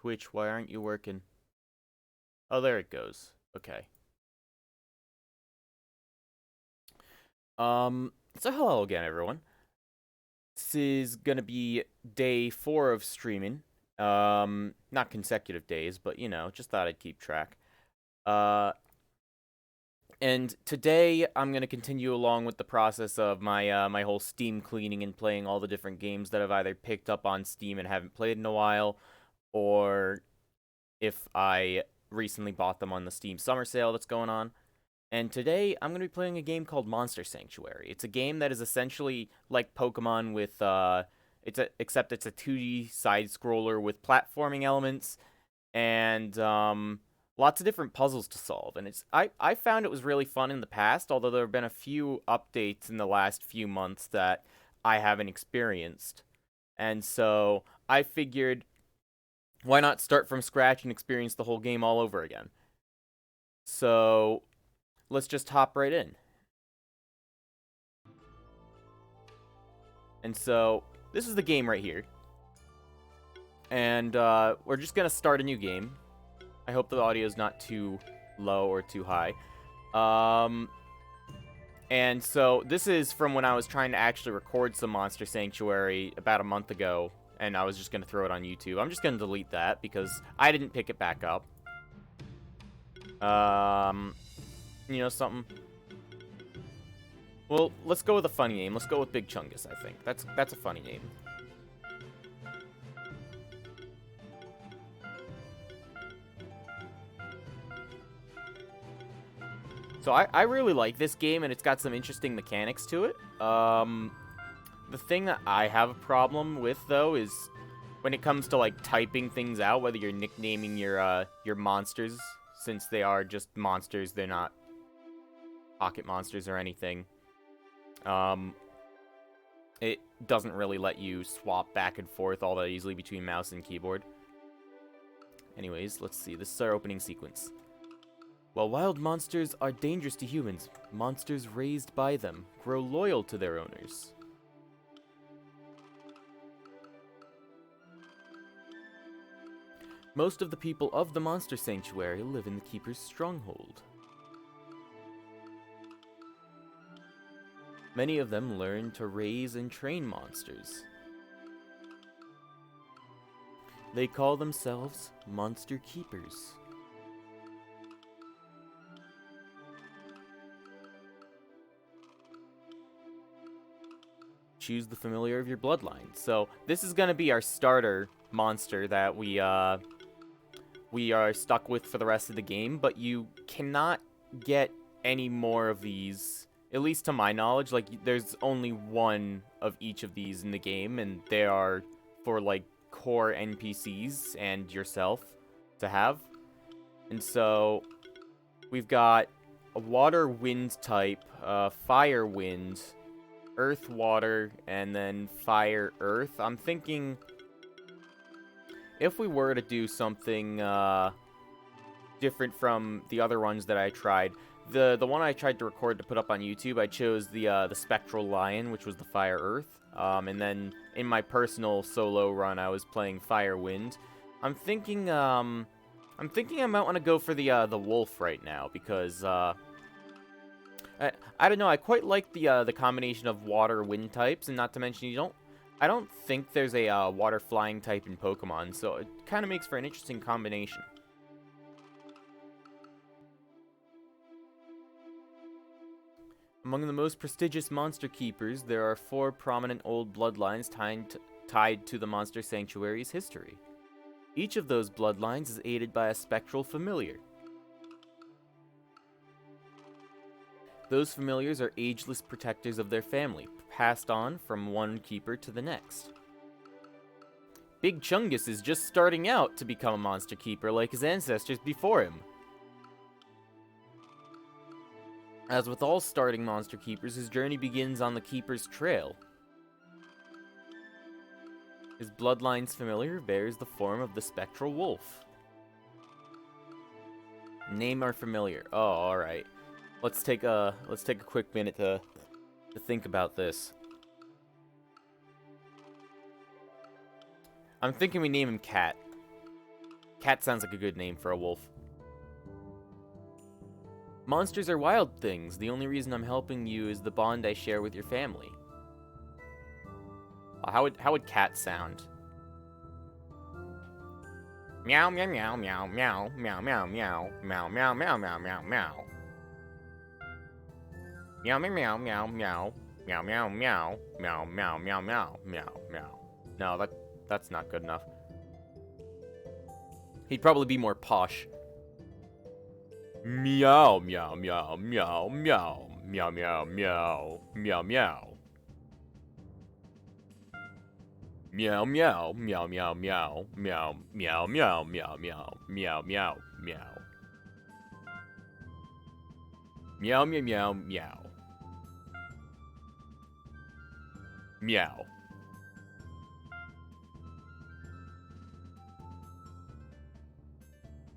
Twitch, why aren't you working? Oh, there it goes. Okay. So hello again, everyone. This is gonna be day 4 of streaming. Not consecutive days, but, you know, just thought I'd keep track. And today I'm gonna continue along with the process of my whole Steam cleaning and playing all the different games that I've either picked up on Steam and haven't played in a while, or if I recently bought them on the Steam summer sale that's going on. And today I'm going to be playing a game called Monster Sanctuary. It's a game that is essentially like Pokemon with except it's a 2D side scroller with platforming elements and lots of different puzzles to solve. And I found it was really fun in the past, although there have been a few updates in the last few months that I haven't experienced. And so I figured, why not start from scratch and experience the whole game all over again? So let's just hop right in. And so this is the game right here. And we're just going to start a new game. I hope the audio is not too low or too high. And so this is from when I was trying to actually record some Monster Sanctuary about a month ago. And I was just going to throw it on YouTube. I'm just going to delete that because I didn't pick it back up. You know something? Well, let's go with a funny name. Let's go with Big Chungus, I think. That's a funny name. So I really like this game, and it's got some interesting mechanics to it. The thing that I have a problem with, though, is when it comes to, like, typing things out, whether you're nicknaming your monsters, since they are just monsters, they're not pocket monsters or anything. It doesn't really let you swap back and forth all that easily between mouse and keyboard. Anyways, let's see. This is our opening sequence. While wild monsters are dangerous to humans, monsters raised by them grow loyal to their owners. Most of the people of the Monster Sanctuary live in the Keeper's stronghold. Many of them learn to raise and train monsters. They call themselves Monster Keepers. Choose the familiar of your bloodline. So this is going to be our starter monster that we are stuck with for the rest of the game, but you cannot get any more of these, at least to my knowledge. Like, there's only one of each of these in the game, and they are for, like, core NPCs and yourself to have. And so we've got a water wind type, fire wind, earth water, and then fire earth. I'm thinking if we were to do something different from the other ones that I tried, the one I tried to record to put up on YouTube, I chose the spectral lion, which was the fire earth. And then in my personal solo run, I was playing fire wind. I'm thinking I might want to go for the wolf right now because I don't know. I quite like the combination of water wind types, and not to mention I don't think there's a water flying type in Pokemon, so it kind of makes for an interesting combination. Among the most prestigious monster keepers, there are 4 prominent old bloodlines tied to the Monster Sanctuary's history. Each of those bloodlines is aided by a spectral familiar. Those familiars are ageless protectors of their family, passed on from one keeper to the next. Big Chungus is just starting out to become a monster keeper like his ancestors before him. As with all starting monster keepers, his journey begins on the keeper's trail. His bloodline's familiar bears the form of the spectral wolf. Name our familiar. Oh, alright. Let's take a quick minute to think about this. I'm thinking we name him Cat. Cat sounds like a good name for a wolf. Monsters are wild things. The only reason I'm helping you is the bond I share with your family. How would cat sound? Meow meow meow meow meow meow meow meow meow meow meow meow meow meow. Meow meow meow meow meow meow meow meow meow meow meow meow meow meow. No, that's not good enough. He'd probably be more posh. Meow meow meow meow meow meow meow meow meow meow. Meow meow meow meow meow meow meow meow meow meow meow meow meow. Meow meow meow meow. Meow.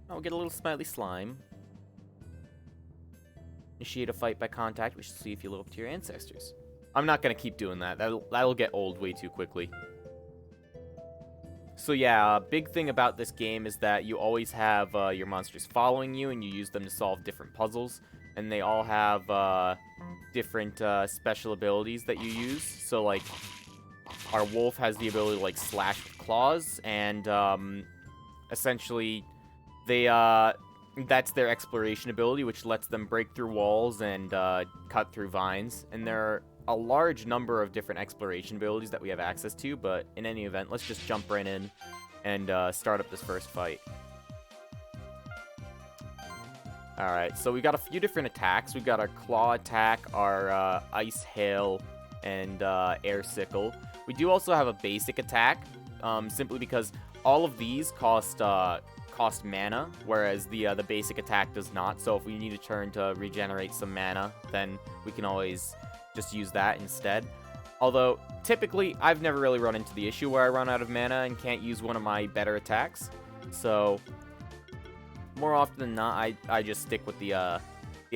I'll get a little smiley slime. Initiate a fight by contact. We should see if you live up to your ancestors. I'm not gonna keep doing that. That'll get old way too quickly. So yeah, a big thing about this game is that you always have your monsters following you, and you use them to solve different puzzles. And they all have different special abilities that you use. So like, our wolf has the ability to like slash with claws, and essentially, that's their exploration ability, which lets them break through walls and cut through vines. And there are a large number of different exploration abilities that we have access to, but in any event, let's just jump right in and start up this first fight. Alright, so we got a few different attacks. We've got our claw attack, our ice hail, and air sickle. We do also have a basic attack, simply because all of these cost mana, whereas the basic attack does not. So if we need a turn to regenerate some mana, then we can always just use that instead. Although, typically, I've never really run into the issue where I run out of mana and can't use one of my better attacks. So, more often than not, I just stick with the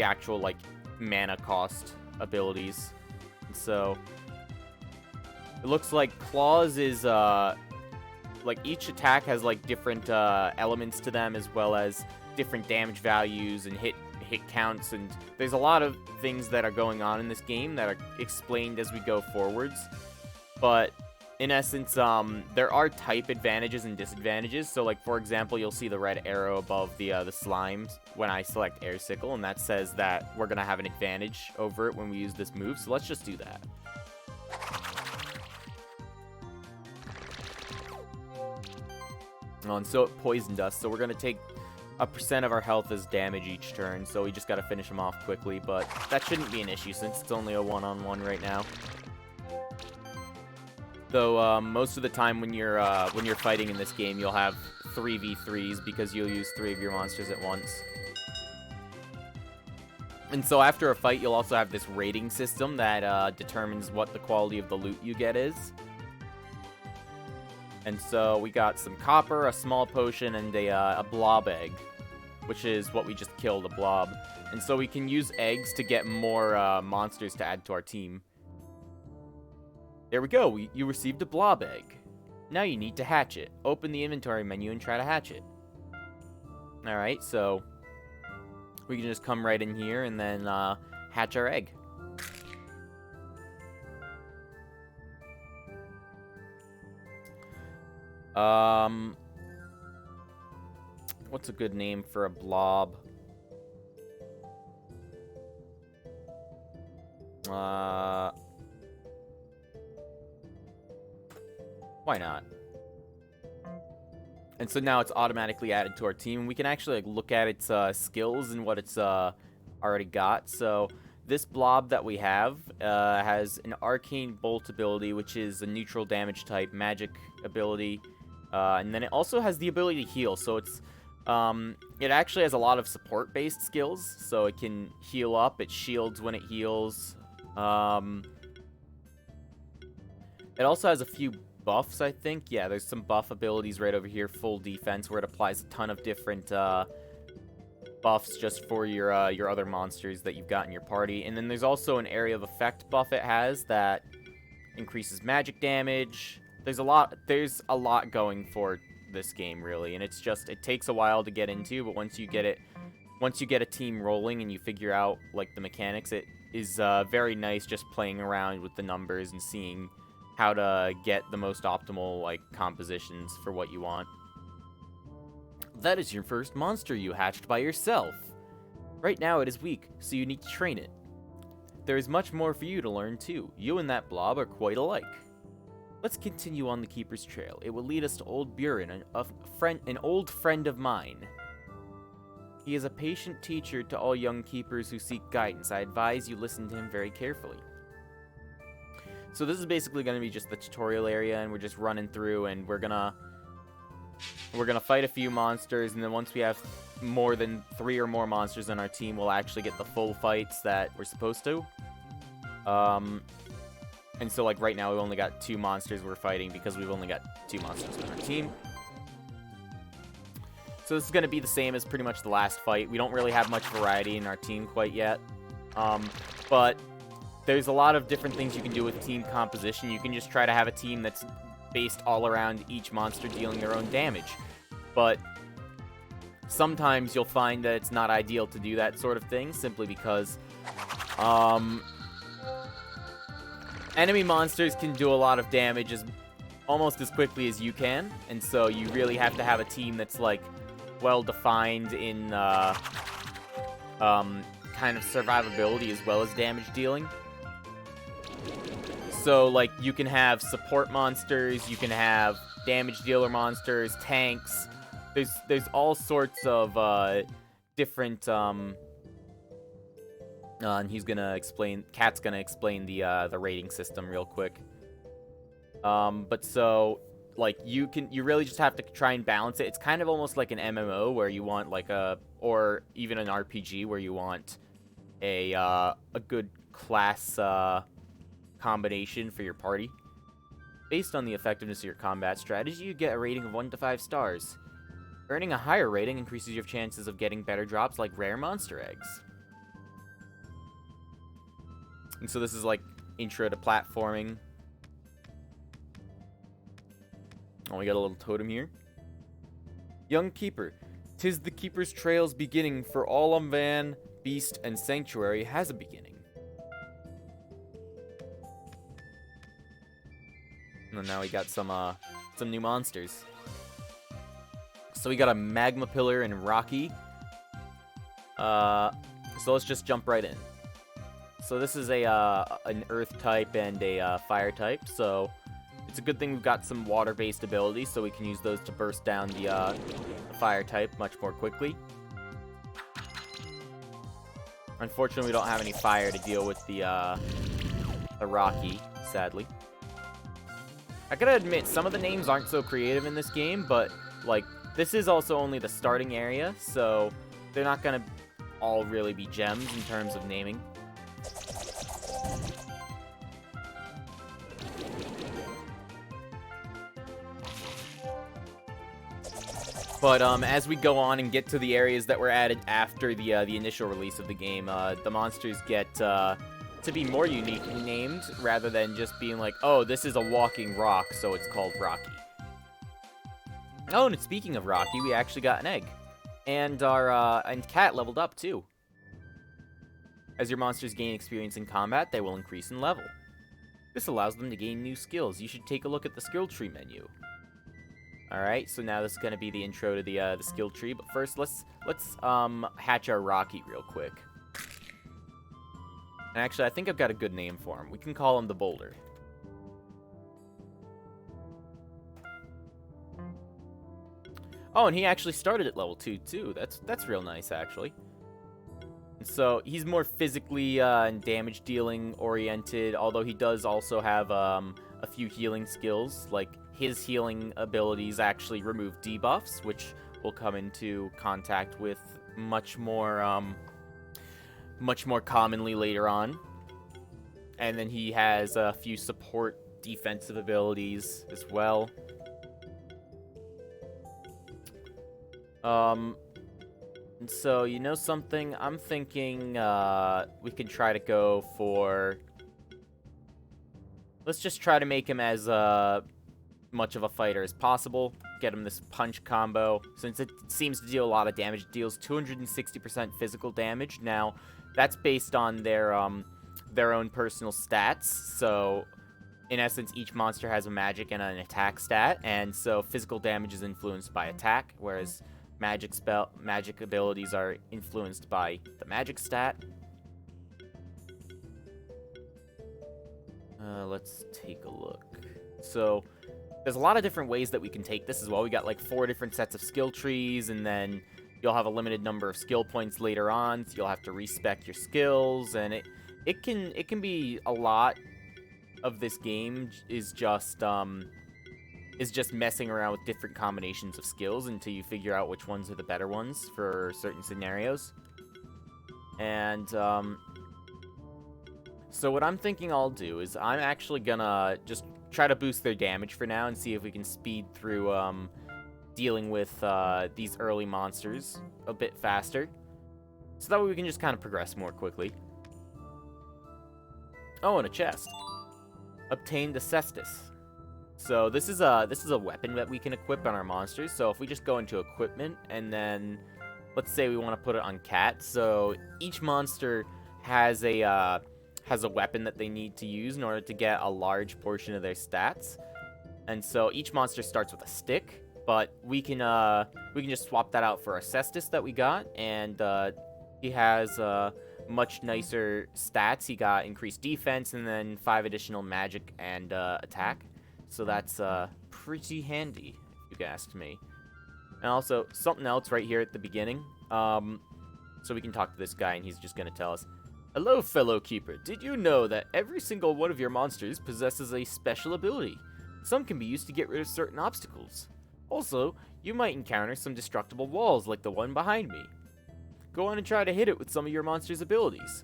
actual, like, mana cost abilities. So, it looks like Claws is, like, each attack has, like, different elements to them, as well as different damage values and hit counts, and there's a lot of things that are going on in this game that are explained as we go forwards. But in essence, there are type advantages and disadvantages. So like, for example, you'll see the red arrow above the slimes when I select air sickle, and that says that we're gonna have an advantage over it when we use this move. So let's just do that. And so it poisoned us, so we're gonna take a % of our health as damage each turn, so we just gotta finish him off quickly, but that shouldn't be an issue since it's only a one-on-one right now. Though most of the time when you're fighting in this game, you'll have 3v3s because you'll use 3 of your monsters at once. And so after a fight, you'll also have this rating system that determines what the quality of the loot you get is. And so we got some copper, a small potion, and a blob egg, which is what we just killed, a blob. And so we can use eggs to get more monsters to add to our team. There we go, you received a blob egg. Now you need to hatch it. Open the inventory menu and try to hatch it. Alright, so we can just come right in here and then hatch our egg. What's a good name for a blob? Why not? And so now it's automatically added to our team. We can actually like, look at its skills and what it's already got. So this blob that we have has an arcane bolt ability, which is a neutral damage type magic ability. And then it also has the ability to heal, so it's it actually has a lot of support-based skills, so it can heal up, it shields when it heals. It also has a few buffs, I think. Yeah, there's some buff abilities right over here, full defense, where it applies a ton of different buffs just for your other monsters that you've got in your party. And then there's also an area of effect buff it has that increases magic damage. There's a lot going for this game, really, and it takes a while to get into, but once you get a team rolling and you figure out, like, the mechanics, it is very nice just playing around with the numbers and seeing how to get the most optimal, like, compositions for what you want. That is your first monster you hatched by yourself. Right now it is weak, so you need to train it. There is much more for you to learn, too. You and that blob are quite alike. Let's continue on the Keeper's Trail. It will lead us to old Buren, an old friend of mine. He is a patient teacher to all young keepers who seek guidance. I advise you listen to him very carefully. So this is basically going to be just the tutorial area, and we're just running through, and we're gonna fight a few monsters, and then once we have more than 3 or more monsters on our team, we'll actually get the full fights that we're supposed to. And so, like, right now, we've only got 2 monsters we're fighting because we've only got 2 monsters on our team. So this is going to be the same as pretty much the last fight. We don't really have much variety in our team quite yet. But there's a lot of different things you can do with team composition. You can just try to have a team that's based all around each monster dealing their own damage. But sometimes you'll find that it's not ideal to do that sort of thing, simply because enemy monsters can do a lot of damage almost as quickly as you can, and so you really have to have a team that's, like, well defined in kind of survivability as well as damage dealing. So, like, you can have support monsters, you can have damage dealer monsters, tanks. There's all sorts of different and Cat's gonna explain the rating system real quick. But so, like, you really just have to try and balance it. It's kind of almost like an MMO where you want, like, or even an RPG where you want a good class combination for your party. Based on the effectiveness of your combat strategy, you get a rating of 1 to 5 stars. Earning a higher rating increases your chances of getting better drops like rare monster eggs. And so this is, like, intro to platforming. Oh, we got a little totem here. Young Keeper, 'tis the Keeper's Trail's beginning, for all Van, Beast, and Sanctuary has a beginning. And now we got some new monsters. So we got a Magma Pillar and Rocky. So let's just jump right in. So this is an Earth type and a Fire type, so it's a good thing we've got some water-based abilities, so we can use those to burst down the Fire type much more quickly. Unfortunately, we don't have any fire to deal with the Rocky, sadly. I gotta admit, some of the names aren't so creative in this game, but, like, this is also only the starting area, so they're not gonna all really be gems in terms of naming. But as we go on and get to the areas that were added after the initial release of the game, the monsters get to be more uniquely named, rather than just being like, oh, this is a walking rock, so it's called Rocky. Oh, and speaking of Rocky, we actually got an egg. And our Cat leveled up, too. As your monsters gain experience in combat, they will increase in level. This allows them to gain new skills. You should take a look at the skill tree menu. Alright, so now this is going to be the intro to the skill tree, but first, let's hatch our Rocky real quick. And actually, I think I've got a good name for him. We can call him the Boulder. Oh, and he actually started at level 2, too. That's real nice, actually. And so, he's more physically and damage-dealing oriented, although he does also have a few healing skills. Like, his healing abilities actually remove debuffs, which will come into contact with much more commonly later on. And then he has a few support defensive abilities as well. And so, you know something? I'm thinking we can try to go for... Let's just try to make him as much of a fighter as possible. Get him this punch combo. Since it seems to deal a lot of damage, it deals 260% physical damage. Now, that's based on their own personal stats. So, in essence, each monster has a magic and an attack stat, and so physical damage is influenced by attack, whereas magic abilities are influenced by the magic stat. Let's take a look. So, there's a lot of different ways that we can take this as well. We got like 4 different sets of skill trees, and then you'll have a limited number of skill points later on, so you'll have to respec your skills, and it can be a lot of this game is just messing around with different combinations of skills until you figure out which ones are the better ones for certain scenarios. And so what I'm thinking I'll do is I'm actually gonna just try to boost their damage for now and see if we can speed through dealing with these early monsters a bit faster, so that way we can just kind of progress more quickly. Oh, and a chest. Obtain the cestus. So this is a weapon that we can equip on our monsters. So if we just go into equipment and then let's say we want to put it on cat. So each monster has a weapon that they need to use in order to get a large portion of their stats. And so each monster starts with a stick, but we can just swap that out for our cestus that we got, and he has much nicer stats. He got increased defense and then 5 additional magic and attack. So that's pretty handy, if you ask me. And also, something else right here at the beginning. So we can talk to this guy, and he's just going to tell us, "Hello, fellow keeper. Did you know that every single one of your monsters possesses a special ability? Some can be used to get rid of certain obstacles. Also, you might encounter some destructible walls like the one behind me. Go on and try to hit it with some of your monster's abilities."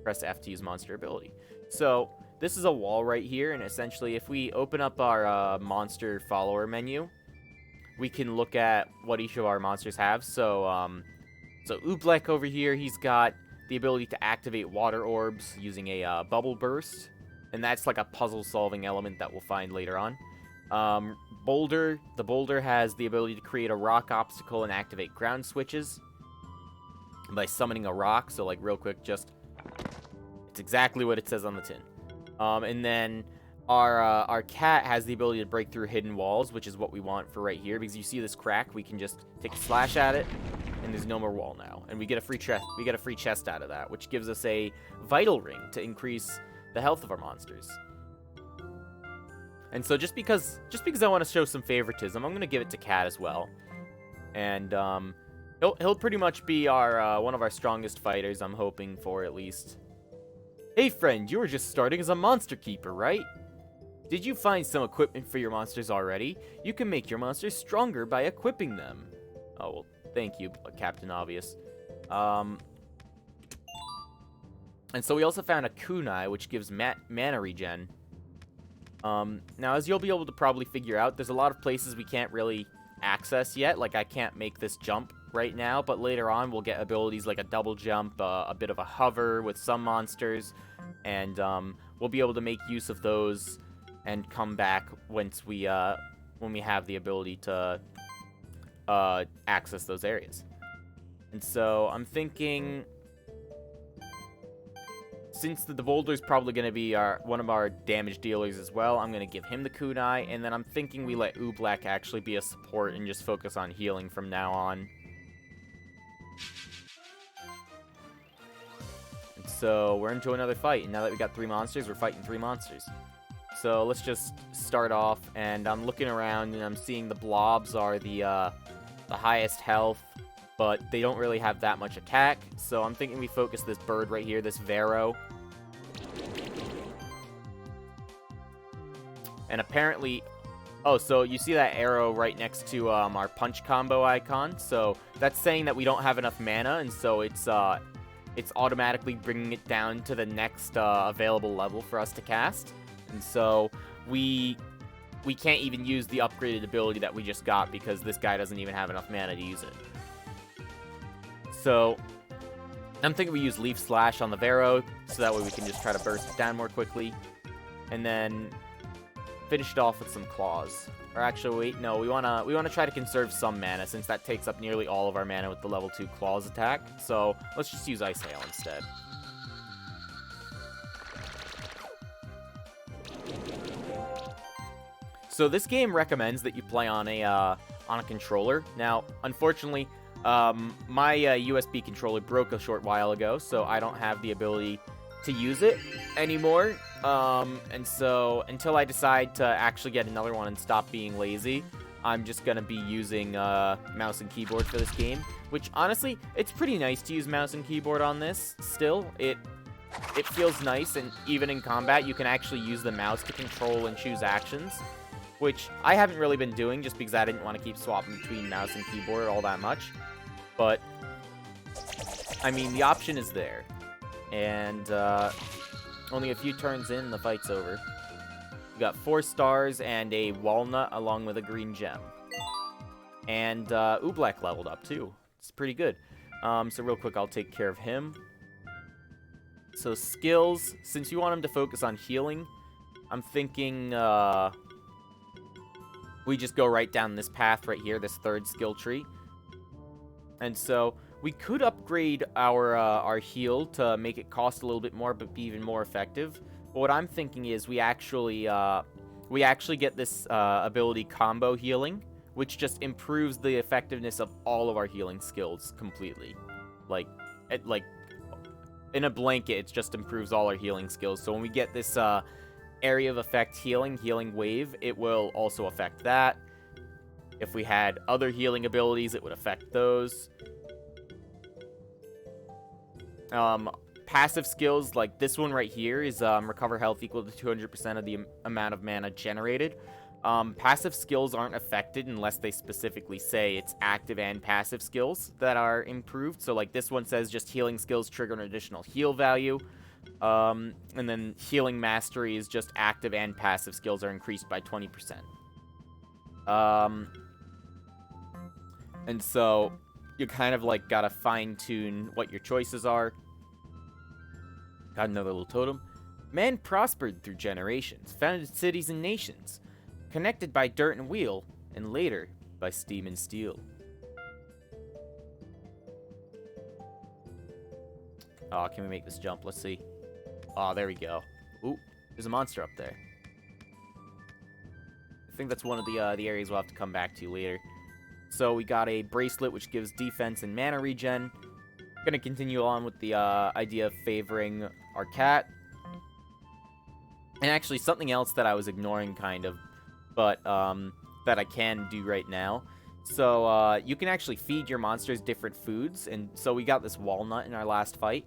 Press F to use monster ability. So, this is a wall right here, and essentially if we open up our monster follower menu, we can look at what each of our monsters have. So, so Oobleck over here, he's got the ability to activate water orbs using a bubble burst, and that's like a puzzle-solving element that we'll find later on. Boulder, the Boulder has the ability to create a rock obstacle and activate ground switches by summoning a rock. So, like, real quick, it's exactly what it says on the tin. And then our cat has the ability to break through hidden walls, which is what we want for right here, because you see this crack, we can just take a slash at it, and there's no more wall now, and we get a free chest. We get a free chest out of that, which gives us a vital ring to increase the health of our monsters. And so just because I want to show some favoritism, I'm going to give it to Cat as well. And he'll pretty much be our one of our strongest fighters, I'm hoping for at least. "Hey friend, you were just starting as a monster keeper, right? Did you find some equipment for your monsters already? You can make your monsters stronger by equipping them." Oh, well, thank you, Captain Obvious. And so we also found a kunai, which gives mana regen. Now, as you'll be able to probably figure out, there's a lot of places we can't really access yet. Like, I can't make this jump right now, but later on we'll get abilities like a double jump, a bit of a hover with some monsters, and we'll be able to make use of those and come back once when we have the ability to access those areas. And so I'm thinking, since the Boulder's probably going to be one of our damage dealers as well, I'm going to give him the kunai, and then I'm thinking we let Oobleck actually be a support and just focus on healing from now on. And so we're into another fight, and now that we got 3 monsters, we're fighting 3 monsters. So let's just start off, and I'm looking around, and I'm seeing the blobs are the highest health, but they don't really have that much attack, so I'm thinking we focus this bird right here, this Vero. And apparently, oh, so you see that arrow right next to our punch combo icon, so that's saying that we don't have enough mana, and so it's automatically bringing it down to the next available level for us to cast. And so we can't even use the upgraded ability that we just got because this guy doesn't even have enough mana to use it. So I'm thinking we use Leaf Slash on the Vero, so that way we can just try to burst it down more quickly. And then finish it off with some claws. Or actually, wait, no, we wanna try to conserve some mana, since that takes up nearly all of our mana with the level 2 claws attack. So let's just use Ice Hail instead. So this game recommends that you play on a controller. Now, unfortunately, my USB controller broke a short while ago, so I don't have the ability to use it anymore. And so until I decide to actually get another one and stop being lazy, I'm just gonna be using mouse and keyboard for this game. Which honestly, it's pretty nice to use mouse and keyboard on this. Still, it feels nice, and even in combat, you can actually use the mouse to control and choose actions, which I haven't really been doing just because I didn't want to keep swapping between mouse and keyboard all that much. But I mean, the option is there. And only a few turns in, the fight's over. We got 4 stars and a walnut along with a green gem. And Oobleck leveled up too. It's pretty good. So real quick, I'll take care of him. So skills, since you want him to focus on healing, I'm thinking we just go right down this path right here, this 3rd skill tree. And so we could upgrade our heal to make it cost a little bit more, but be even more effective. But what I'm thinking is we actually get this ability combo healing, which just improves the effectiveness of all of our healing skills completely. Like in a blanket, it just improves all our healing skills. So when we get this area of effect healing wave, it will also affect that. If we had other healing abilities, it would affect those. Passive skills, like this one right here, is recover health equal to 200% of the amount of mana generated. Passive skills aren't affected unless they specifically say it's active and passive skills that are improved. So like this one says just healing skills trigger an additional heal value. And then healing mastery is just active and passive skills are increased by 20%. And so you kind of like gotta fine-tune what your choices are. Got another little totem. Man prospered through generations, founded cities and nations, connected by dirt and wheel, and later by steam and steel. Oh, can we make this jump? Let's see. Oh, there we go. Ooh, there's a monster up there. I think that's one of the areas we'll have to come back to later. So we got a bracelet which gives defense and mana regen. Gonna continue on with the idea of favoring our cat. And actually something else that I was ignoring kind of, but that I can do right now. So you can actually feed your monsters different foods, and so we got this walnut in our last fight.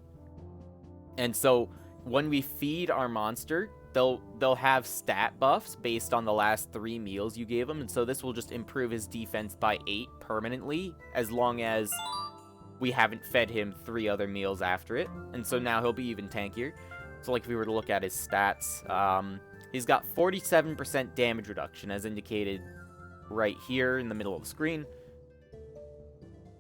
And so when we feed our monster, they'll have stat buffs based on the last 3 meals you gave him, and so this will just improve his defense by 8 permanently, as long as we haven't fed him 3 other meals after it. And so now he'll be even tankier. So like if we were to look at his stats, he's got 47% damage reduction as indicated right here in the middle of the screen.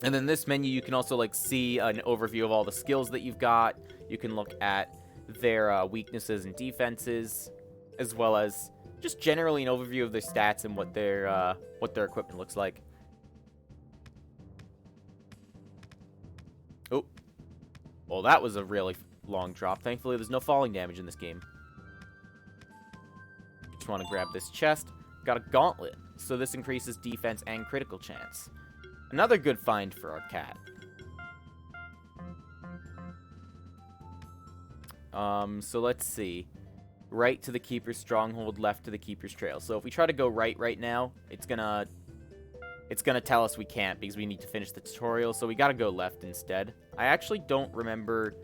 And then this menu, you can also like see an overview of all the skills that you've got. You can look at their weaknesses and defenses, as well as just generally an overview of their stats and what their equipment looks like. Oh, well, that was a really long drop. Thankfully, there's no falling damage in this game. Just want to grab this chest. Got a gauntlet, so this increases defense and critical chance. Another good find for our cat. So let's see. Right to the Keeper's Stronghold, left to the Keeper's Trail. So if we try to go right now, it's gonna tell us we can't because we need to finish the tutorial, so we gotta go left instead. I actually don't remember...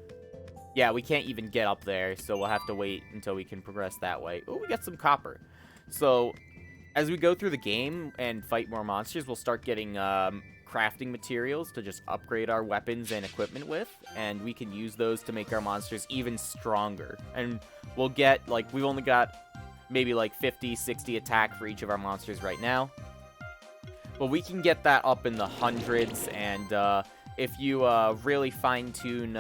Yeah, we can't even get up there, so we'll have to wait until we can progress that way. Oh, we got some copper. So, as we go through the game and fight more monsters, we'll start getting crafting materials to just upgrade our weapons and equipment with, and we can use those to make our monsters even stronger. And we'll get, like, we've only got maybe like 50, 60 attack for each of our monsters right now. But we can get that up in the hundreds, and if you really fine-tune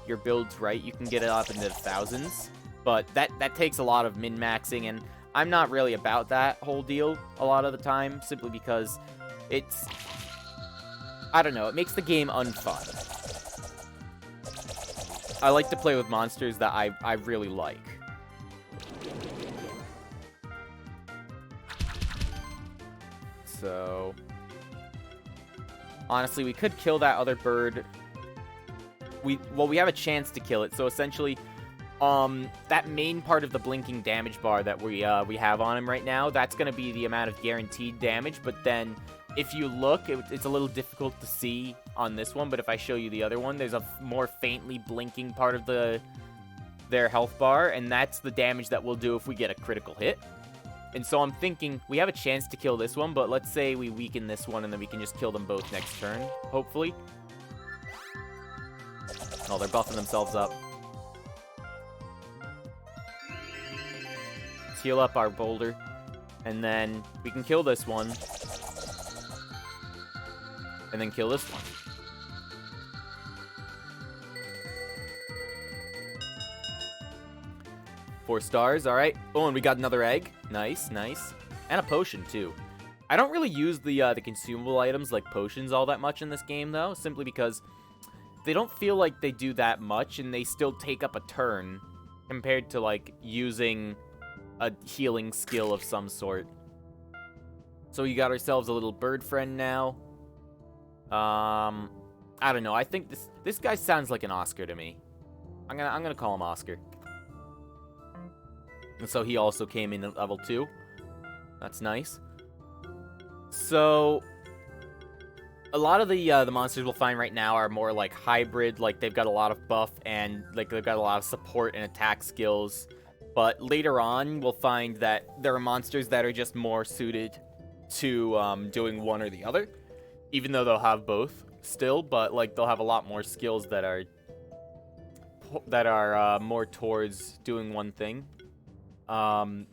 your builds right, you can get it up into the thousands. But that takes a lot of min-maxing, and I'm not really about that whole deal a lot of the time, simply because it's... I don't know, it makes the game unfun. I like to play with monsters that I really like. So... honestly, we could kill that other bird. Well, we have a chance to kill it, so essentially... that main part of the blinking damage bar that we have on him right now, that's going to be the amount of guaranteed damage, but then if you look, it's a little difficult to see on this one, but if I show you the other one, there's a more faintly blinking part of their health bar, and that's the damage that we'll do if we get a critical hit. And so I'm thinking, we have a chance to kill this one, but let's say we weaken this one, and then we can just kill them both next turn, hopefully. Oh, they're buffing themselves up. Let's heal up our boulder, and then we can kill this one. And then kill this one. Four stars, alright. Oh, and we got another egg. Nice, nice. And a potion, too. I don't really use the consumable items like potions all that much in this game, though, simply because they don't feel like they do that much, and they still take up a turn compared to, like, using a healing skill of some sort. So we got ourselves a little bird friend now. I don't know. I think this guy sounds like an Oscar to me. I'm gonna call him Oscar. And so he also came in at level 2. That's nice. So a lot of the monsters we'll find right now are more like hybrid, like they've got a lot of buff and like they've got a lot of support and attack skills. But later on, we'll find that there are monsters that are just more suited to doing one or the other, even though they'll have both still. But like they'll have a lot more skills that are more towards doing one thing. And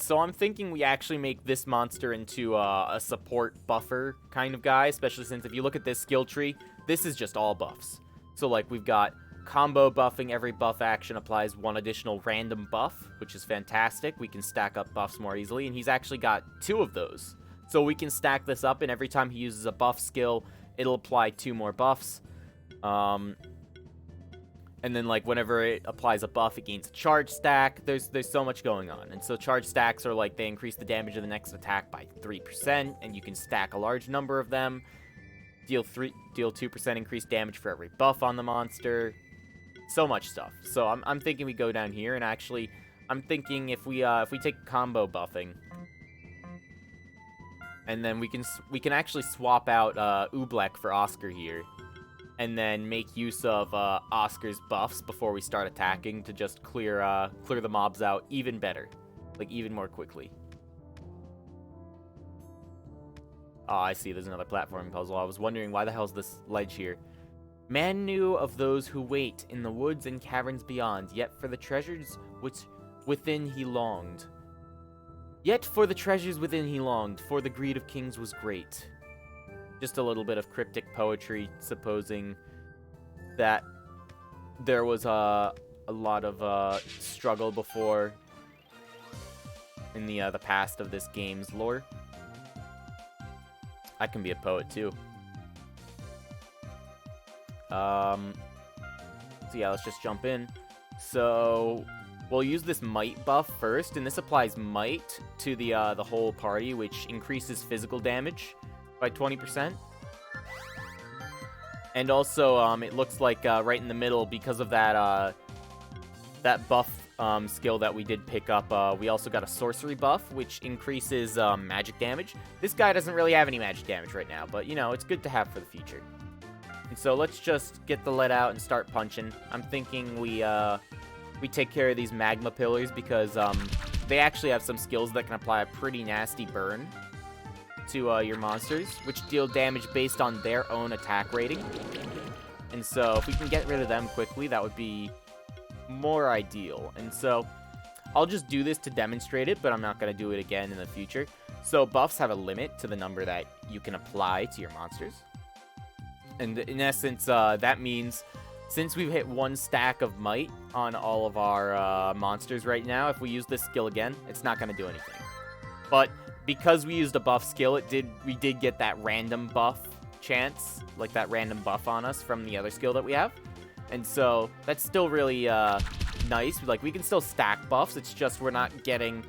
so I'm thinking we actually make this monster into a support buffer kind of guy, especially since if you look at this skill tree, this is just all buffs. So like we've got combo buffing, every buff action applies one additional random buff, which is fantastic. We can stack up buffs more easily, and he's actually got 2 of those. So we can stack this up, and every time he uses a buff skill, it'll apply 2 more buffs. And then, like, whenever it applies a buff, it gains a charge stack. There's so much going on. And so charge stacks are, like, they increase the damage of the next attack by 3%, and you can stack a large number of them. Deal 2% increased damage for every buff on the monster. So much stuff. So I'm thinking we go down here, and actually, I'm thinking if we take combo buffing, and then we can actually swap out Oobleck for Oscar here, and then make use of Oscar's buffs before we start attacking to just clear the mobs out even better, like even more quickly. Oh, I see. There's another platforming puzzle. I was wondering why the hell's this ledge here. Man knew of those who wait in the woods and caverns beyond, yet for the treasures which within he longed. Yet for the treasures within he longed, for the greed of kings was great. Just a little bit of cryptic poetry, supposing that there was a lot of struggle before in the past of this game's lore. I can be a poet too. So yeah, let's just jump in. So we'll use this might buff first, and this applies might to the whole party, which increases physical damage by 20%. And also, it looks like right in the middle, because of that that buff skill that we did pick up, we also got a sorcery buff, which increases magic damage. This guy doesn't really have any magic damage right now, but, you know, it's good to have for the future. And so let's just get the lead out and start punching. I'm thinking we take care of these magma pillars, because they actually have some skills that can apply a pretty nasty burn to your monsters, which deal damage based on their own attack rating. And so if we can get rid of them quickly, that would be more ideal. And so I'll just do this to demonstrate it, but I'm not going to do it again in the future. So buffs have a limit to the number that you can apply to your monsters. And in essence, that means since we've hit 1 stack of might on all of our monsters right now, if we use this skill again, it's not going to do anything. But because we used a buff skill, we did get that random buff chance, like that random buff on us from the other skill that we have. And so that's still really nice. Like, we can still stack buffs. It's just we're not getting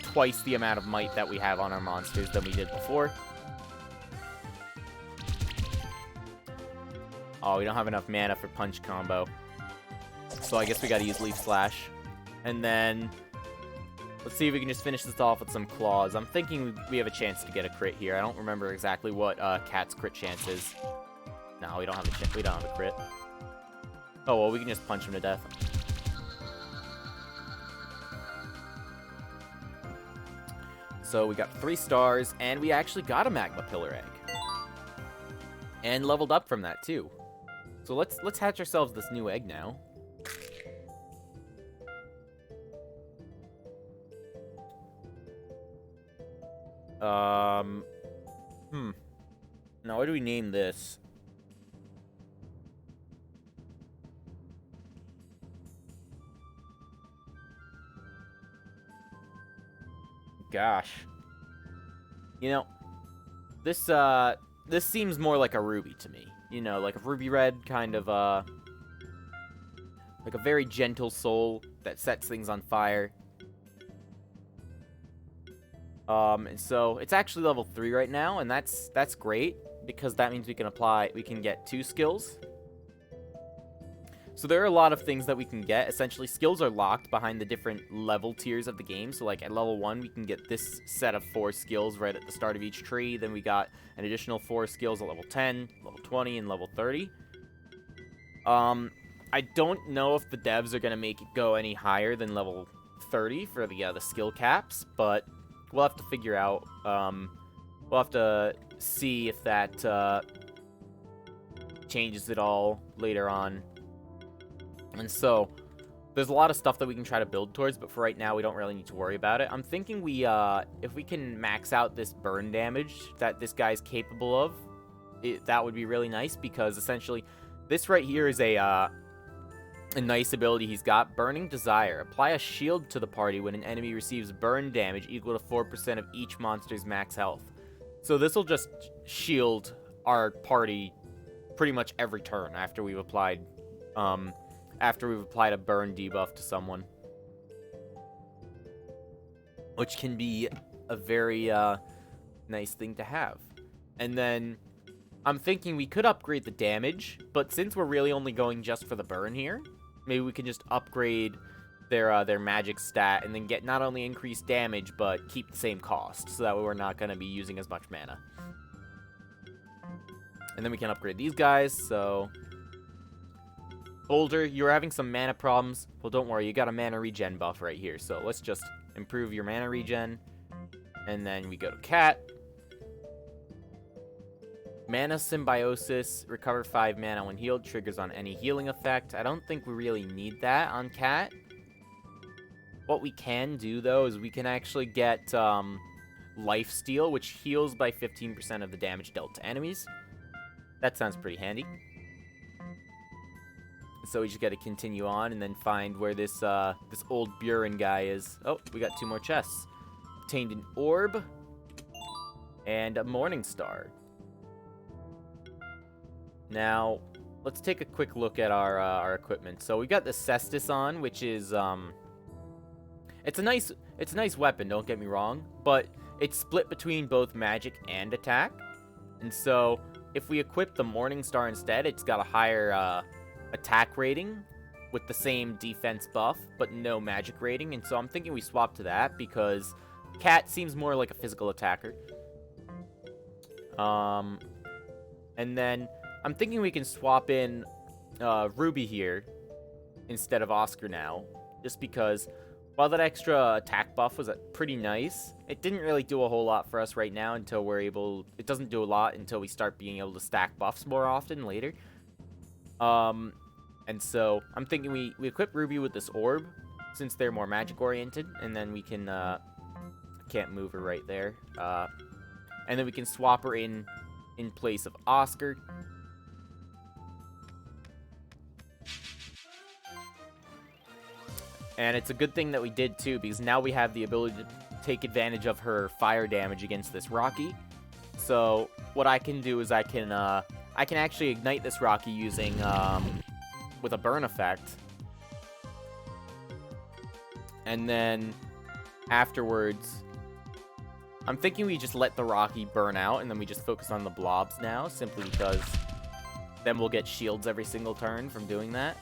twice the amount of might that we have on our monsters than we did before. Oh, we don't have enough mana for punch combo. So I guess we gotta use Leaf Slash. And then let's see if we can just finish this off with some claws. I'm thinking we have a chance to get a crit here. I don't remember exactly what Cat's crit chance is. No, we don't have a crit. Oh, well, we can just punch him to death. So we got 3 stars, and we actually got a Magma Pillar Egg. And leveled up from that, too. So let's hatch ourselves this new egg now. Now, what do we name this? Gosh. You know, this seems more like a ruby to me. You know, like a ruby red, kind of, like a very gentle soul that sets things on fire. And so it's actually level 3 right now, and that's great because that means we can get 2 skills. So there are a lot of things that we can get. Essentially, skills are locked behind the different level tiers of the game. So like at level 1, we can get this set of 4 skills right at the start of each tree. Then we got an additional 4 skills at level 10, level 20, and level 30. I don't know if the devs are going to make it go any higher than level 30 for the skill caps, but we'll have to figure out. We'll have to see if that changes it all later on. And so, there's a lot of stuff that we can try to build towards, but for right now, we don't really need to worry about it. I'm thinking if we can max out this burn damage that this guy's capable of, that would be really nice, because essentially, this right here is a nice ability he's got. Burning Desire. Apply a shield to the party when an enemy receives burn damage equal to 4% of each monster's max health. So this will just shield our party pretty much every turn after we've applied a burn debuff to someone, which can be a very nice thing to have. And then I'm thinking we could upgrade the damage, but since we're really only going just for the burn here, maybe we can just upgrade their magic stat and then get not only increased damage, but keep the same cost, so that way we're not going to be using as much mana. And then we can upgrade these guys, so Boulder, you were having some mana problems. Well, don't worry, you got a mana regen buff right here. So let's just improve your mana regen. And then we go to Cat. Mana Symbiosis. Recover 5 mana when healed. Triggers on any healing effect. I don't think we really need that on Cat. What we can do, though, is we can actually get Lifesteal, which heals by 15% of the damage dealt to enemies. That sounds pretty handy. So we just got to continue on and then find where this old Buren guy is. Oh, we got 2 more chests. Obtained an orb and a morning star. Now, let's take a quick look at our equipment. So we got the Cestus on, which is it's a nice weapon. Don't get me wrong, but it's split between both magic and attack. And so if we equip the morning star instead, it's got a higher attack rating with the same defense buff, but no magic rating. And so I'm thinking we swap to that because Cat seems more like a physical attacker. And then I'm thinking we can swap in Ruby here instead of Oscar now, just because while that extra attack buff was pretty nice, it didn't really do a whole lot for us right now until it doesn't do a lot until we start being able to stack buffs more often later. And so I'm thinking we equip Ruby with this orb since they're more magic oriented, and then we can can't move her right there. And then we can swap her in place of Oscar. And it's a good thing that we did too, because now we have the ability to take advantage of her fire damage against this Rocky. So what I can do is I can actually ignite this Rocky using with a burn effect. And then afterwards, I'm thinking we just let the Rocky burn out, and then we just focus on the blobs now, simply because then we'll get shields every single turn from doing that.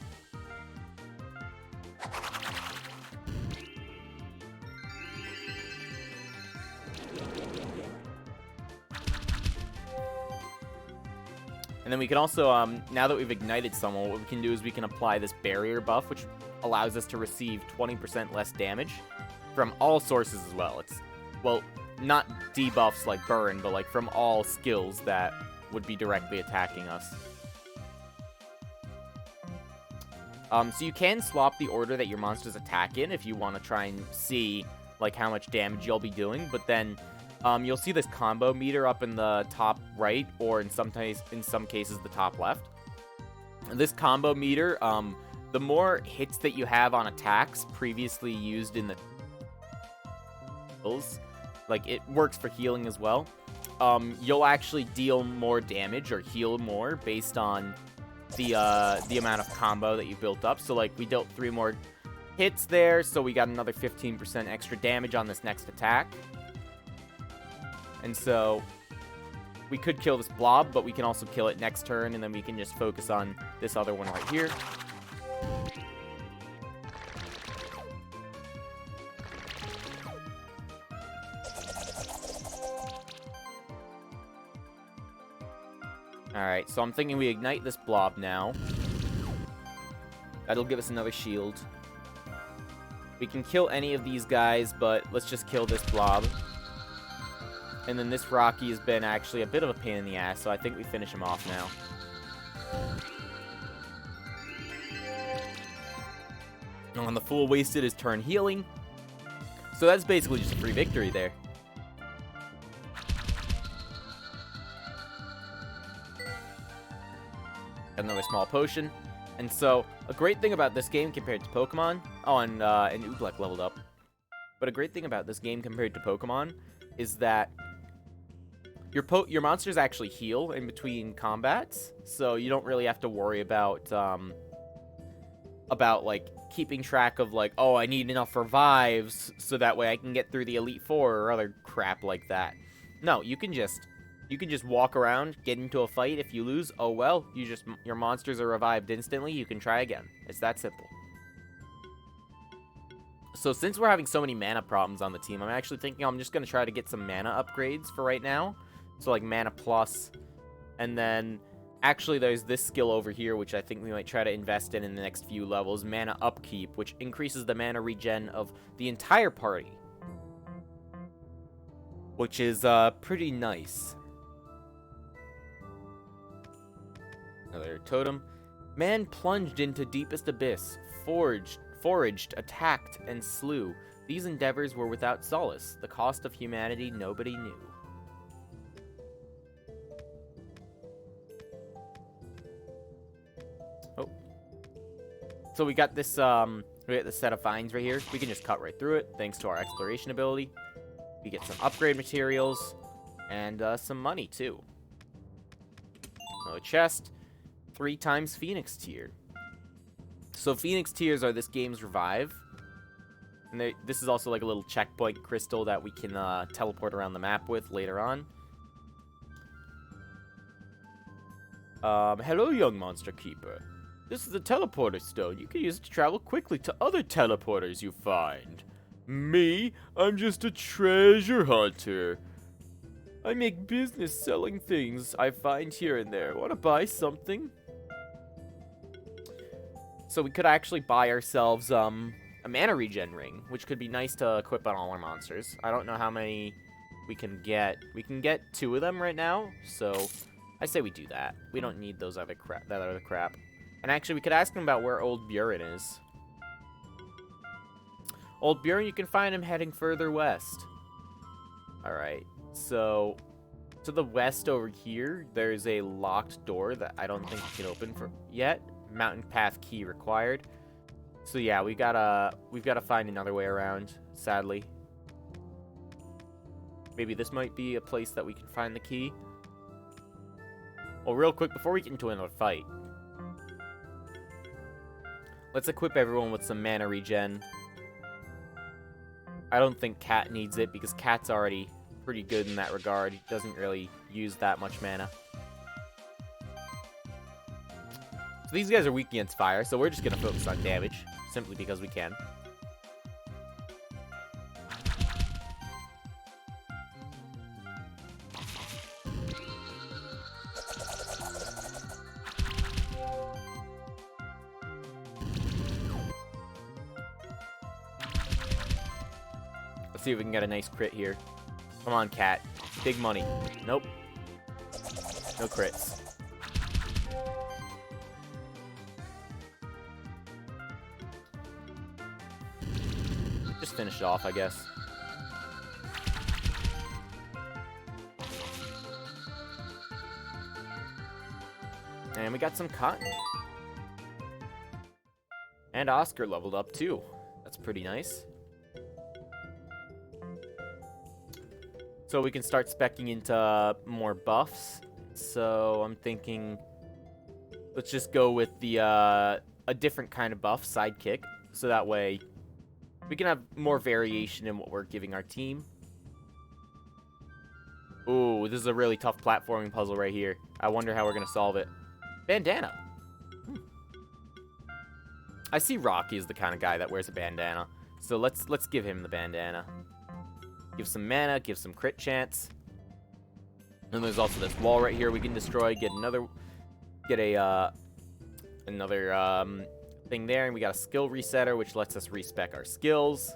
And then we can also, now that we've ignited someone, what we can do is we can apply this barrier buff, which allows us to receive 20% less damage from all sources as well. It's, well, not debuffs like burn, but like from all skills that would be directly attacking us. So you can swap the order that your monsters attack in if you want to try and see like how much damage you'll be doing, but then you'll see this combo meter up in the top right, or in some cases the top left. And this combo meter, the more hits that you have on attacks previously used in the like it works for healing as well. You'll actually deal more damage or heal more based on the amount of combo that you built up. So like we dealt 3 more hits there, so we got another 15% extra damage on this next attack. And so we could kill this blob, but we can also kill it next turn, and then we can just focus on this other one right here. Alright, so I'm thinking we ignite this blob now. That'll give us another shield. We can kill any of these guys, but let's just kill this blob. And then this Rocky has been actually a bit of a pain in the ass, so I think we finish him off now. And the Fool wasted his turn healing. So that's basically just a free victory there. Another small potion. And so, a great thing about this game compared to Pokemon... Oh, and Oobleck leveled up. But a great thing about this game compared to Pokemon is that your monsters actually heal in between combats, so you don't really have to worry about like keeping track of like, oh, I need enough revives so that way I can get through the Elite Four or other crap like that. No, you can just walk around, get into a fight. If you lose, oh well, your monsters are revived instantly. You can try again. It's that simple. So since we're having so many mana problems on the team, I'm actually thinking I'm just going to try to get some mana upgrades for right now. So like mana plus, and then actually there's this skill over here which I think we might try to invest in the next few levels, mana upkeep, which increases the mana regen of the entire party, which is pretty nice. Another totem. Man plunged into deepest abyss, foraged, attacked, and slew. These endeavors were without solace. The cost of humanity nobody knew. Oh. So we got this set of finds right here. We can just cut right through it, thanks to our exploration ability. We get some upgrade materials, and some money, too. Another chest. 3 times Phoenix Tier. So Phoenix Tiers are this game's revive. And this is also like a little checkpoint crystal that we can teleport around the map with later on. Hello, young monster keeper. This is a teleporter stone. You can use it to travel quickly to other teleporters you find. Me? I'm just a treasure hunter. I make business selling things I find here and there. Want to buy something? So we could actually buy ourselves a mana regen ring, which could be nice to equip on all our monsters. I don't know how many we can get. We can get 2 of them right now, so I say we do that. We don't need that other crap. And actually, we could ask him about where Old Buren is. Old Buren, you can find him heading further west. Alright, so to the west over here, there's a locked door that I don't think we can open for yet. Mountain path key required. So yeah, we've gotta find another way around, sadly. Maybe this might be a place that we can find the key. Well, real quick, before we get into another fight, let's equip everyone with some mana regen. I don't think Cat needs it, because Cat's already pretty good in that regard. He doesn't really use that much mana. So these guys are weak against fire, so we're just going to focus on damage, simply because we can. Let's see if we can get a nice crit here. Come on, Cat. Big money. Nope. No crits. Just finish it off, I guess. And we got some cotton. And Oscar leveled up, too. That's pretty nice. So we can start speccing into more buffs. So I'm thinking, let's just go with the a different kind of buff, sidekick. So that way we can have more variation in what we're giving our team. Ooh, this is a really tough platforming puzzle right here. I wonder how we're gonna solve it. Bandana. I see Rocky is the kind of guy that wears a bandana. So let's give him the bandana. Give some mana, give some crit chance. And there's also this wall right here we can destroy, get another thing there, and we got a skill resetter, which lets us respec our skills.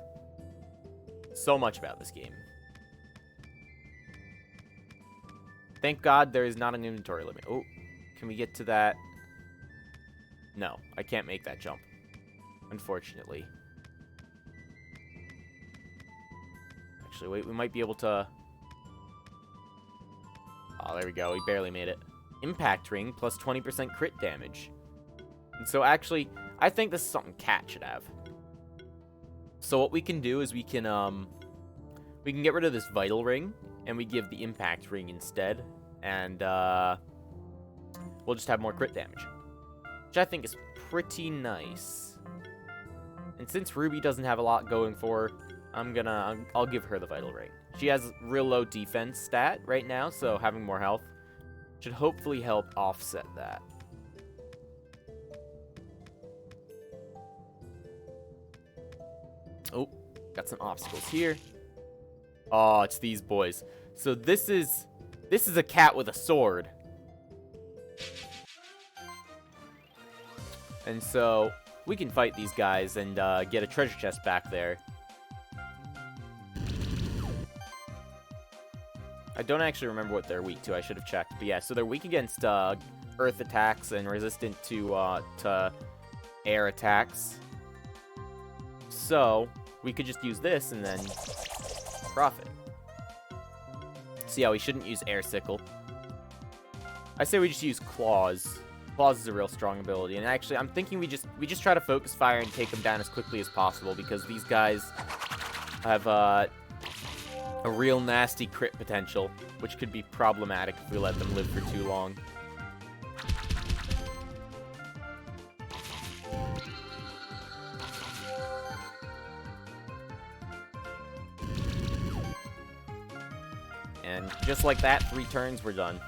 So much about this game. Thank God there is not an inventory limit. Oh, can we get to that? No, I can't make that jump, unfortunately. Actually, wait, we might be able to... Oh, there we go. We barely made it. Impact ring plus 20% crit damage. And so actually, I think this is something Cat should have. So what we can do is we can get rid of this vital ring, and we give the impact ring instead. And we'll just have more crit damage, which I think is pretty nice. And since Ruby doesn't have a lot going for her, I'll give her the vital ring. She has real low defense stat right now, so having more health should hopefully help offset that. Oh, got some obstacles here. Oh, it's these boys. So this is a cat with a sword. And so we can fight these guys and get a treasure chest back there. I don't actually remember what they're weak to. I should have checked. But yeah, so they're weak against earth attacks and resistant to air attacks. So we could just use this and then profit. So yeah, we shouldn't use air sickle. I say we just use claws. Claws is a real strong ability. And actually, I'm thinking we just try to focus fire and take them down as quickly as possible, because these guys have a real nasty crit potential, which could be problematic if we let them live for too long. And just like that, 3 turns, we're done.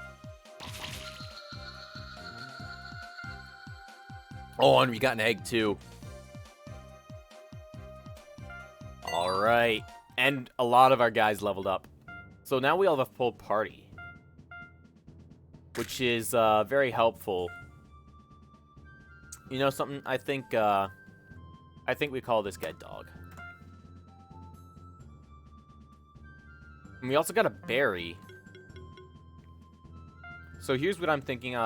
Oh, and we got an egg too. Alright. And a lot of our guys leveled up. So now we all have a full party, which is very helpful. You know something? I think we call this guy Dog. And we also got a berry. So here's what I'm thinking.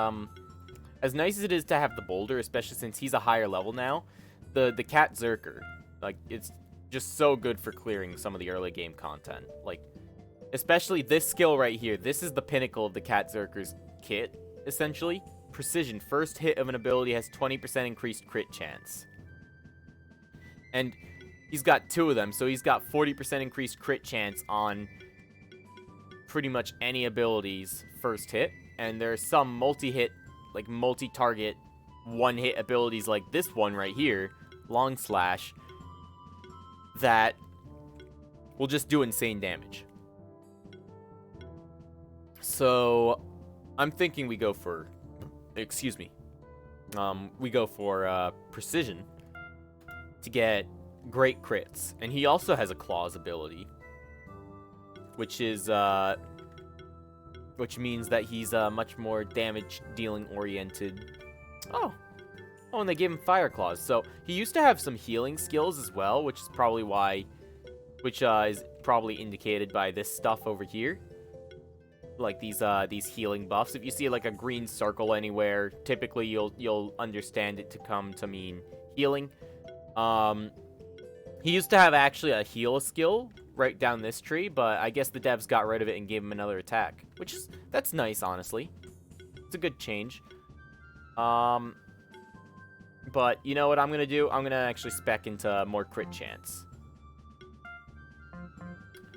As nice as it is to have the boulder, especially since he's a higher level now, the cat Zerker, like, it's just so good for clearing some of the early game content. Like, especially this skill right here. This is the pinnacle of the cat Zerker's kit, essentially. Precision. First hit of an ability has 20% increased crit chance. And he's got 2 of them, so he's got 40% increased crit chance on pretty much any abilities first hit. And there's some multi-hit, like multi-target, one-hit abilities like this one right here, Long Slash, that will just do insane damage. So, I'm thinking we go for, we go for Precision to get great crits. And he also has a Claws ability, which is, which means that he's much more damage dealing oriented. Oh, and they gave him Fire Claws. So he used to have some healing skills as well, which is probably why, which is probably indicated by this stuff over here, like these healing buffs. If you see like a green circle anywhere, typically you'll understand it to come to mean healing. He used to have actually a heal skill right down this tree, but I guess the devs got rid of it and gave him another attack, that's nice, honestly. It's a good change. But you know what I'm going to do? I'm going to actually spec into more crit chance.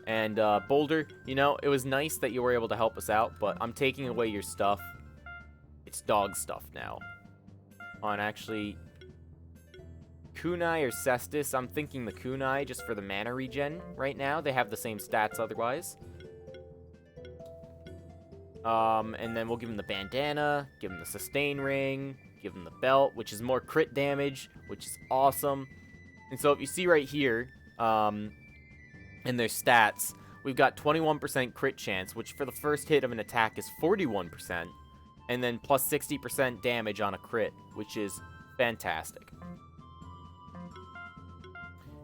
And Boulder, you know, it was nice that you were able to help us out, but I'm taking away your stuff. It's dog stuff now. And actually, Kunai or Cestus, I'm thinking the Kunai just for the mana regen right now. They have the same stats otherwise. And then we'll give him the bandana, give him the sustain ring, give him the belt, which is more crit damage, which is awesome. And so if you see right here, in their stats, we've got 21% crit chance, which for the first hit of an attack is 41%, and then plus 60% damage on a crit, which is fantastic.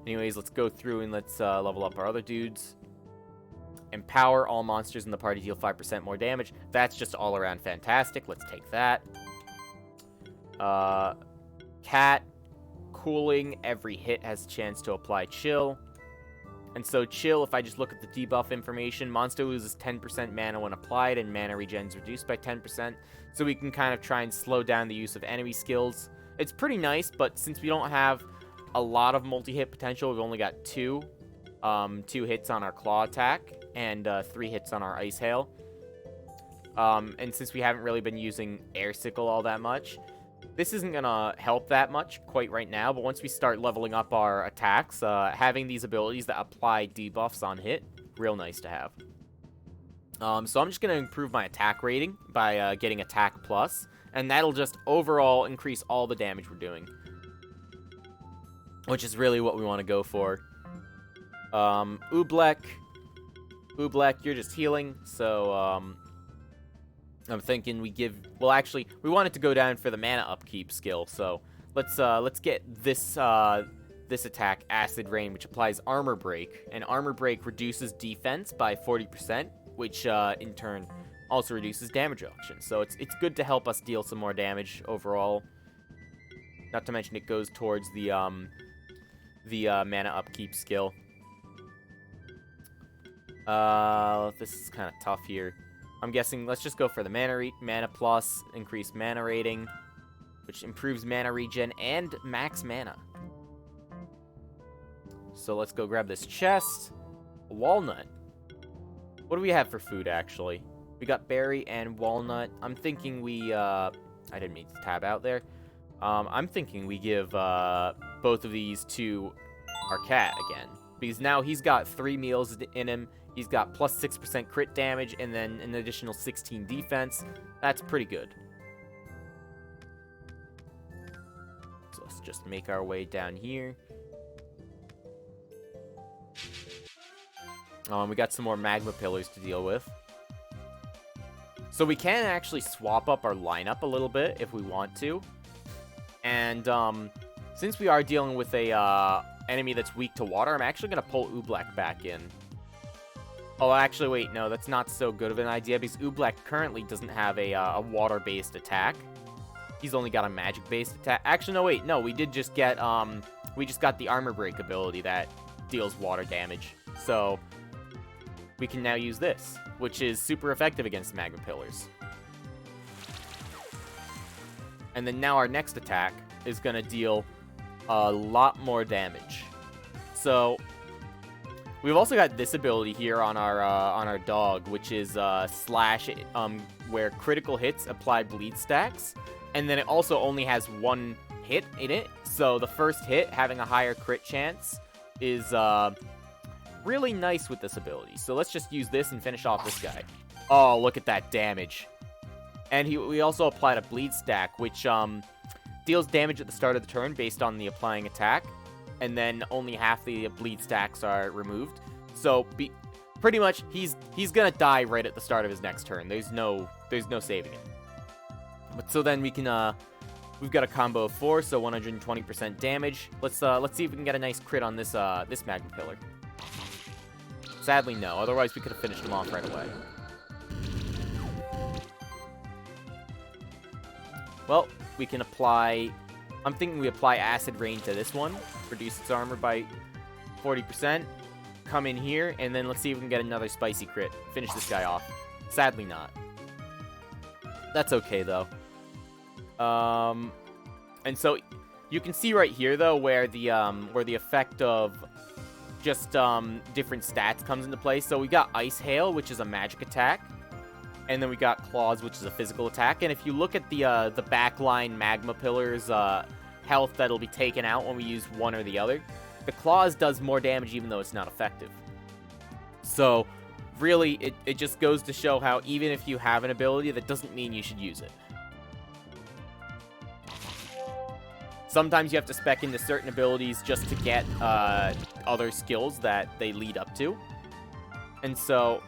Anyways, let's go through and let's level up our other dudes. Empower all monsters in the party deal 5% more damage. That's just all around fantastic. Let's take that. Cat, cooling. Every hit has a chance to apply chill. And so chill, if I just look at the debuff information, monster loses 10% mana when applied, and mana regen's reduced by 10%. So we can kind of try and slow down the use of enemy skills. It's pretty nice, but since we don't have a lot of multi-hit potential, we've only got 2 hits on our claw attack, and 3 hits on our ice hail. And since we haven't really been using air sickle all that much, this isn't gonna help that much quite right now, but once we start leveling up our attacks, having these abilities that apply debuffs on hit, real nice to have. So I'm just gonna improve my attack rating by getting attack plus, and that'll just overall increase all the damage we're doing, which is really what we want to go for. Oobleck, you're just healing, so I'm thinking we give... Well, actually, we want it to go down for the mana upkeep skill, so let's get this this attack, Acid Rain, which applies Armor Break, and Armor Break reduces defense by 40%, which in turn also reduces damage reduction. So it's good to help us deal some more damage overall. Not to mention it goes towards the mana upkeep skill. This is kind of tough here. I'm guessing let's just go for the mana plus, increased mana rating, which improves mana regen and max mana. So let's go grab this chest. A walnut. What do we have for food, actually? We got berry and walnut. I'm thinking we, I didn't mean to tab out there. I'm thinking we give both of these to our cat again, because now he's got 3 meals in him. He's got plus 6% crit damage, and then an additional 16 defense. That's pretty good. So let's just make our way down here. We got some more magma pillars to deal with. So we can actually swap up our lineup a little bit if we want to. And since we are dealing with a enemy that's weak to water, I'm actually going to pull Oobleck back in. Oh, actually, wait, no, that's not so good of an idea, because Oobleck currently doesn't have a water-based attack. He's only got a magic-based attack. Actually, no, wait, no, we did just get, we just got the Armor Break ability that deals water damage. So, we can now use this, which is super effective against Magma Pillars. And then now our next attack is going to deal a lot more damage. So we've also got this ability here on our dog, which is slash, where critical hits apply bleed stacks, and then it also only has one hit in it. So the first hit having a higher crit chance is really nice with this ability. So let's just use this and finish off this guy. Oh, look at that damage. And we also applied a bleed stack, which deals damage at the start of the turn based on the applying attack, and then only half the bleed stacks are removed. So pretty much he's gonna die right at the start of his next turn. There's no saving him. But so then we can we've got a combo of 4, so 120% damage. Let's see if we can get a nice crit on this this magma pillar. Sadly, no. Otherwise, we could have finished him off right away. Well, we can apply... I'm thinking we apply Acid Rain to this one. Reduce its armor by 40%. Come in here, and then let's see if we can get another spicy crit. Finish this guy off. Sadly not. That's okay, though. And so, you can see right here, though, where the effect of just different stats comes into play. So we got Ice Hail, which is a magic attack. And then we got Claws, which is a physical attack. And if you look at the backline Magma Pillar's health that'll be taken out when we use one or the other, the Claws does more damage even though it's not effective. So, really, it just goes to show how even if you have an ability, that doesn't mean you should use it. Sometimes you have to spec into certain abilities just to get other skills that they lead up to. And so...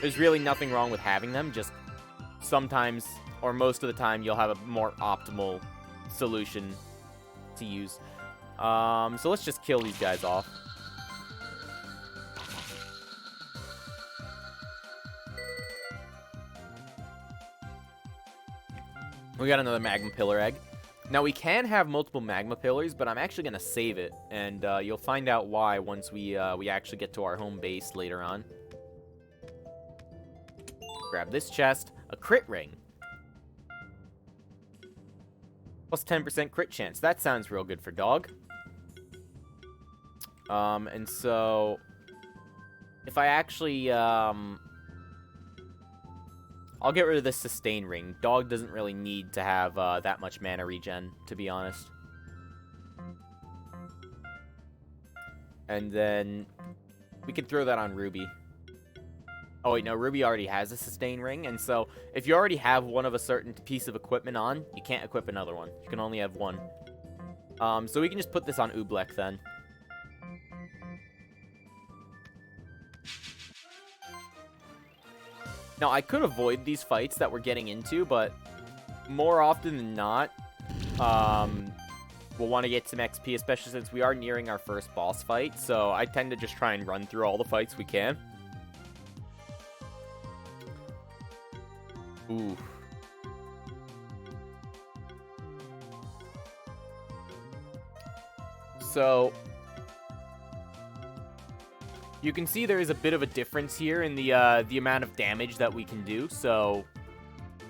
there's really nothing wrong with having them, just sometimes, or most of the time, you'll have a more optimal solution to use. So let's just kill these guys off. We got another Magma Pillar Egg. Now, we can have multiple Magma Pillars, but I'm actually going to save it, and you'll find out why once we actually get to our home base later on. Grab this chest. A crit ring. Plus 10% crit chance. That sounds real good for dog. And so... if I actually, I'll get rid of this sustain ring. Dog doesn't really need to have that much mana regen, to be honest. And then we can throw that on Ruby. Oh wait, no, Ruby already has a sustain ring, and so if you already have one of a certain piece of equipment on, you can't equip another one. You can only have one. So we can just put this on Oobleck then. Now, I could avoid these fights that we're getting into, but more often than not, we'll want to get some XP, especially since we are nearing our first boss fight, so I tend to just try and run through all the fights we can. Ooh. So, you can see there is a bit of a difference here in the amount of damage that we can do. So,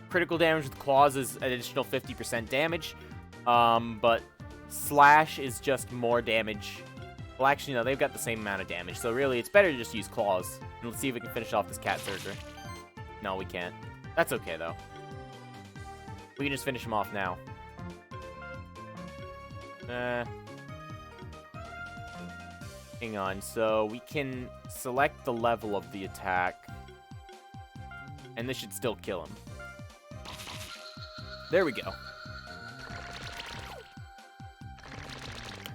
critical damage with claws is an additional 50% damage, but slash is just more damage. Well, actually, no, they've got the same amount of damage, so really, it's better to just use claws. And let's see if we can finish off this cat surger. No, we can't. That's okay, though. We can just finish him off now. Hang on, so we can select the level of the attack. And this should still kill him. There we go.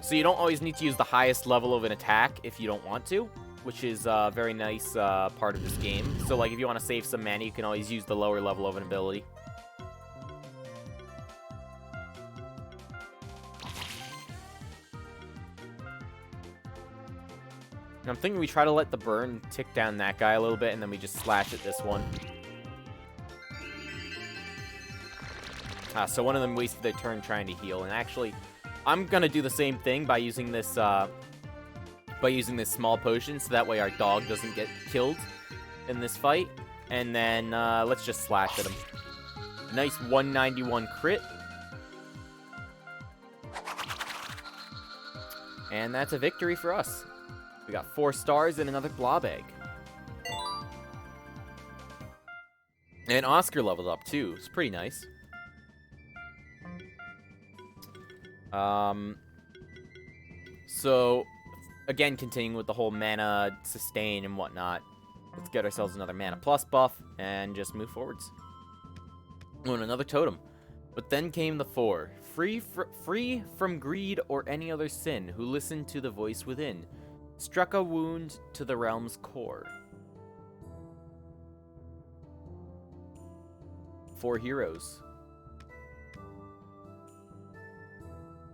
So you don't always need to use the highest level of an attack if you don't want to, which is a very nice part of this game. So like if you want to save some mana, you can always use the lower level of an ability. And I'm thinking we try to let the burn tick down that guy a little bit, and then we just slash at this one. So one of them wasted their turn trying to heal, and actually, I'm gonna do the same thing by using this small potion, so that way our dog doesn't get killed in this fight. And then let's just slash at him. Nice 191 crit. And that's a victory for us. We got 4 stars and another blob egg. And Oscar leveled up too. It's pretty nice. So, again, continuing with the whole mana sustain and whatnot. Let's get ourselves another mana plus buff and just move forwards. Oh, and another totem. But then came the 4. Free from greed or any other sin, who listened to the voice within. Struck a wound to the realm's core. 4 heroes.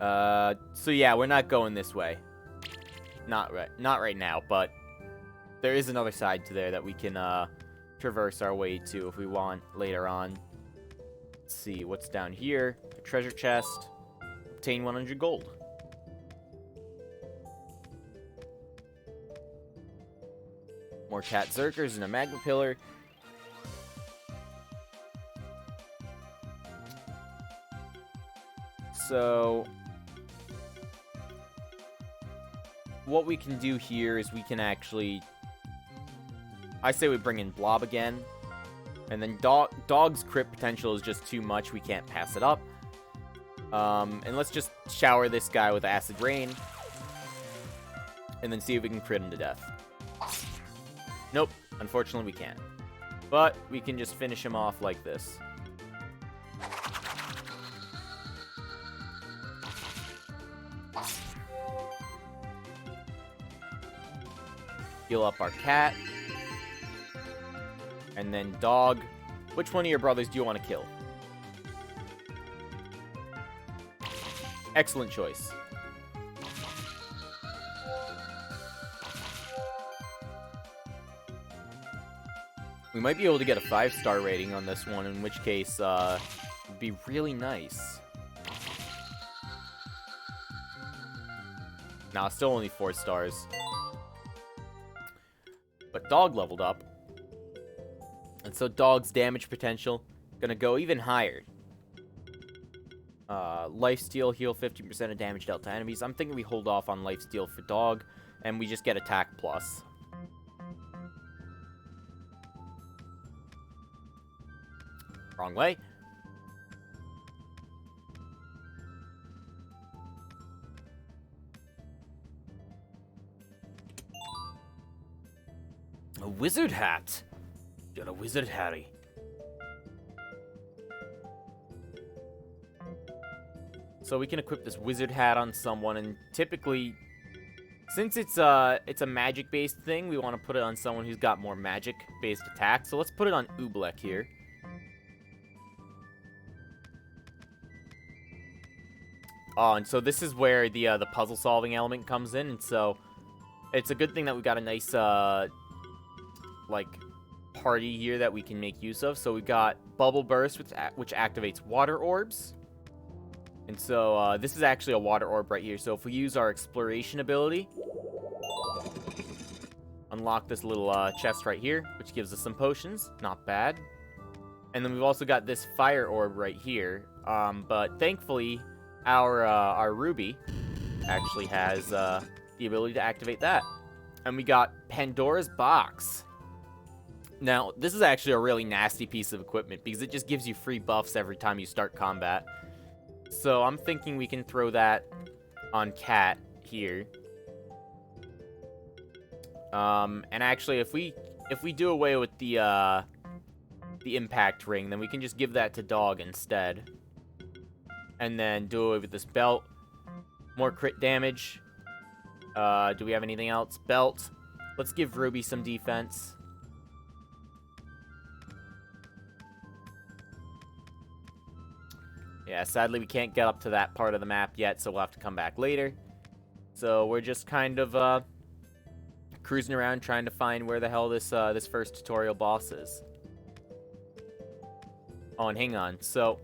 So yeah, we're not going this way. Not right now, but there is another side to there that we can, traverse our way to if we want later on. Let's see, what's down here? A treasure chest. Obtain 100 gold. More cat zerkers and a magma pillar. So, what we can do here is we can actually, I say we bring in Blob again, and then Dog's crit potential is just too much, we can't pass it up. And let's just shower this guy with Acid Rain, and then see if we can crit him to death. Nope, unfortunately we can't. But we can just finish him off like this. Heal up our cat. And then Dog. Which one of your brothers do you want to kill? Excellent choice. We might be able to get a 5-star rating on this one, in which case, it'd be really nice. Nah, still only 4 stars. But Dog leveled up. And so Dog's damage potential gonna go even higher. Lifesteal, heal 50% of damage dealt to enemies. I'm thinking we hold off on Lifesteal for Dog, and we just get Attack Plus. Wrong way. A wizard hat. Got a wizard hattie. So we can equip this wizard hat on someone, and typically, since it's a magic-based thing, we want to put it on someone who's got more magic-based attacks. So let's put it on Oobleck here. Oh, and so this is where the puzzle-solving element comes in, and so it's a good thing that we got a nice like party here that we can make use of. So we got Bubble Burst, which activates water orbs. And so this is actually a water orb right here. So if we use our exploration ability, unlock this little chest right here, which gives us some potions. Not bad. And then we've also got this fire orb right here. But thankfully, our Ruby actually has the ability to activate that. And we got Pandora's Box. Now, this is actually a really nasty piece of equipment because it just gives you free buffs every time you start combat. So I'm thinking we can throw that on Cat here. And actually, if we do away with the impact ring, then we can just give that to Dog instead. And then do away with this belt. More crit damage. Do we have anything else? Belt. Let's give Ruby some defense. Yeah, sadly we can't get up to that part of the map yet, so we'll have to come back later. So we're just kind of cruising around trying to find where the hell this first tutorial boss is. Oh, and hang on. So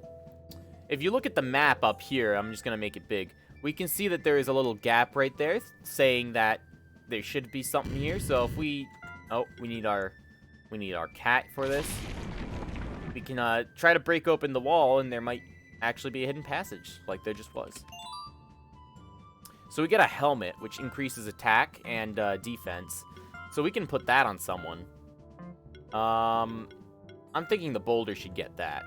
if you look at the map up here, I'm just gonna make it big. We can see that there is a little gap right there saying that there should be something here. So if we need our cat for this. We can try to break open the wall, and there might actually be a hidden passage, like there just was. So we get a helmet, which increases attack and defense. So we can put that on someone. I'm thinking the boulder should get that.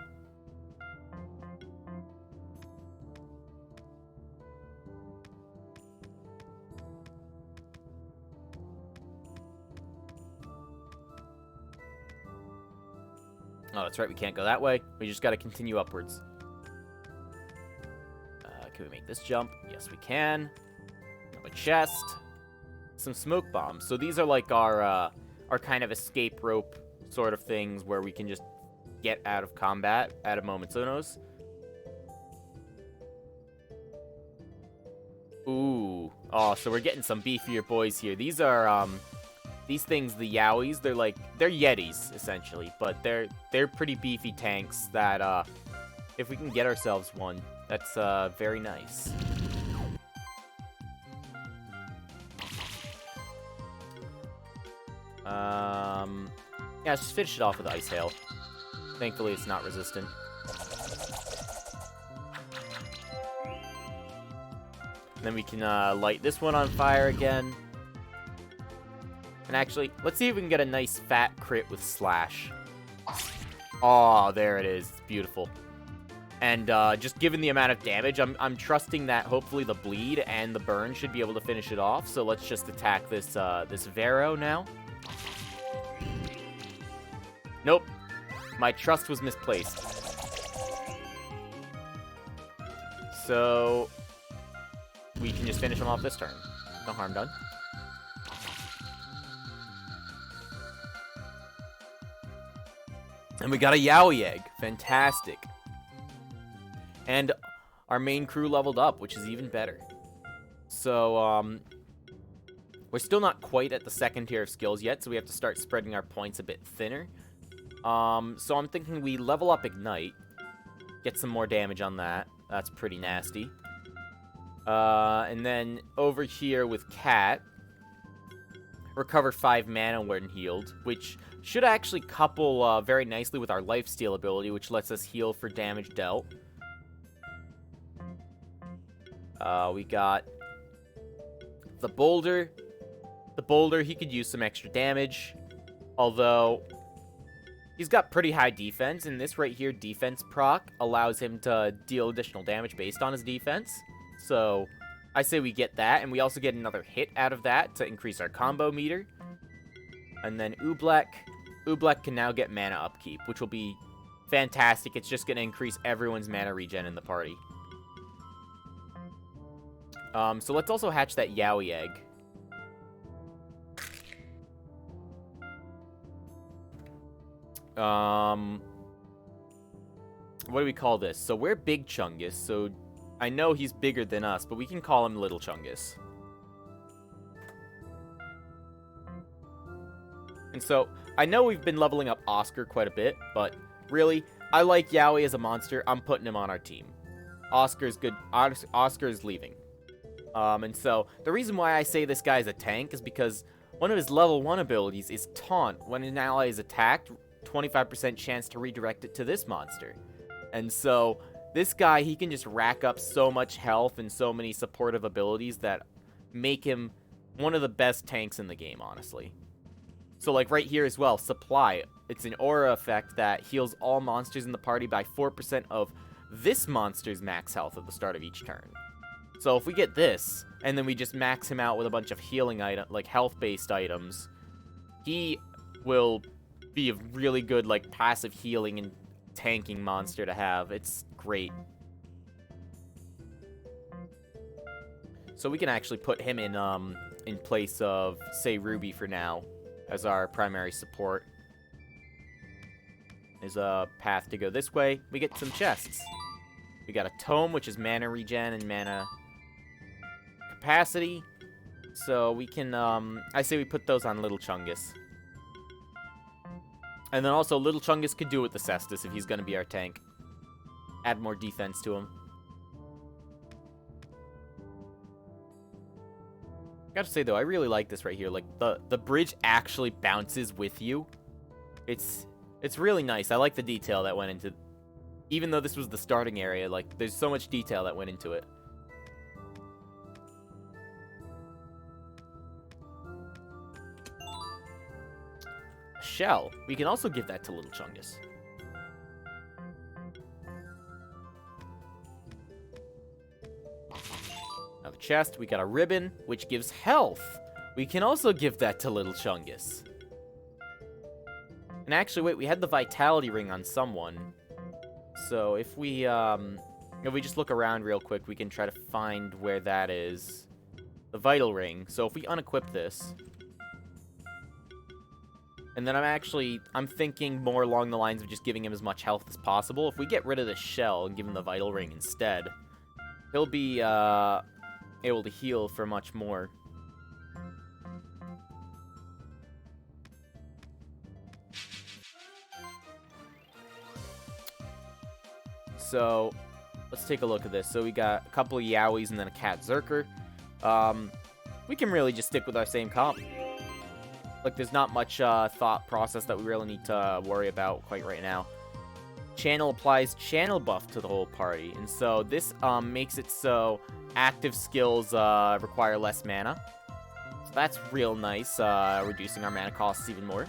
Oh, that's right, we can't go that way. We just gotta continue upwards. Can we make this jump? Yes, we can. A chest. Some smoke bombs. So these are like our kind of escape rope sort of things where we can just get out of combat at a moment's notice. Ooh. Oh, so we're getting some beefier boys here. These are, these things, the Yowies, they're Yetis, essentially. But they're pretty beefy tanks that, if we can get ourselves one, that's, very nice. Yeah, let's just finish it off with Ice Hail. Thankfully, it's not resistant. And then we can, light this one on fire again. And actually, let's see if we can get a nice fat crit with Slash. Oh, there it is. It's beautiful. And, just given the amount of damage, I'm trusting that hopefully the bleed and the burn should be able to finish it off. So let's just attack this, this Vero now. Nope. My trust was misplaced. So we can just finish him off this turn. No harm done. And we got a Yowie egg. Fantastic. And our main crew leveled up, which is even better. So, we're still not quite at the second tier of skills yet, so we have to start spreading our points a bit thinner. So I'm thinking we level up Ignite. Get some more damage on that. That's pretty nasty. And then over here with Cat, recover 5 mana when healed, which should actually couple very nicely with our lifesteal ability, which lets us heal for damage dealt. We got the Boulder. The Boulder, he could use some extra damage, although he's got pretty high defense, and this right here, defense proc, allows him to deal additional damage based on his defense. So I say we get that, and we also get another hit out of that to increase our combo meter. And then Oobleck. Oobleck can now get mana upkeep, which will be fantastic. It's just going to increase everyone's mana regen in the party. So let's also hatch that Yowie egg. What do we call this? So we're Big Chungus, so I know he's bigger than us, but we can call him Little Chungus. And so, I know we've been leveling up Oscar quite a bit, but really, I like Yowie as a monster. I'm putting him on our team. Oscar's good. Oscar's leaving. And so, the reason why I say this guy is a tank is because one of his level 1 abilities is Taunt. When an ally is attacked, 25% chance to redirect it to this monster. And so, this guy, he can just rack up so much health and so many supportive abilities that make him one of the best tanks in the game, honestly. So, like, right here as well, Supply. It's an aura effect that heals all monsters in the party by 4% of this monster's max health at the start of each turn. So if we get this, and then we just max him out with a bunch of healing items, like health-based items, he will be a really good, like, passive healing and tanking monster to have. It's great. So we can actually put him in place of, say, Ruby for now, as our primary support. There's a path to go this way. We get some chests. We got a tome, which is mana regen and mana capacity. So we can, I say we put those on Little Chungus. And then also, Little Chungus could do with the Cestus if he's going to be our tank. Add more defense to him. Gotta say, though, I really like this right here. Like, the bridge actually bounces with you. It's really nice. I like the detail that went into... Even though this was the starting area, like, there's so much detail that went into it. shell. We can also give that to Little Chungus. Now the chest, we got a ribbon, which gives health. We can also give that to Little Chungus. And actually, wait, we had the vitality ring on someone. So if we just look around real quick, we can try to find where that is. The vital ring. So if we unequip this, and then I'm thinking more along the lines of just giving him as much health as possible. If we get rid of the shell and give him the vital ring instead, he'll be able to heal for much more. So, let's take a look at this. So we got a couple of Yowies and then a Cat Zerker. We can really just stick with our same comp. Like, there's not much thought process that we really need to worry about quite right now. Channel applies channel buff to the whole party. And so this makes it so active skills require less mana. So that's real nice, reducing our mana costs even more.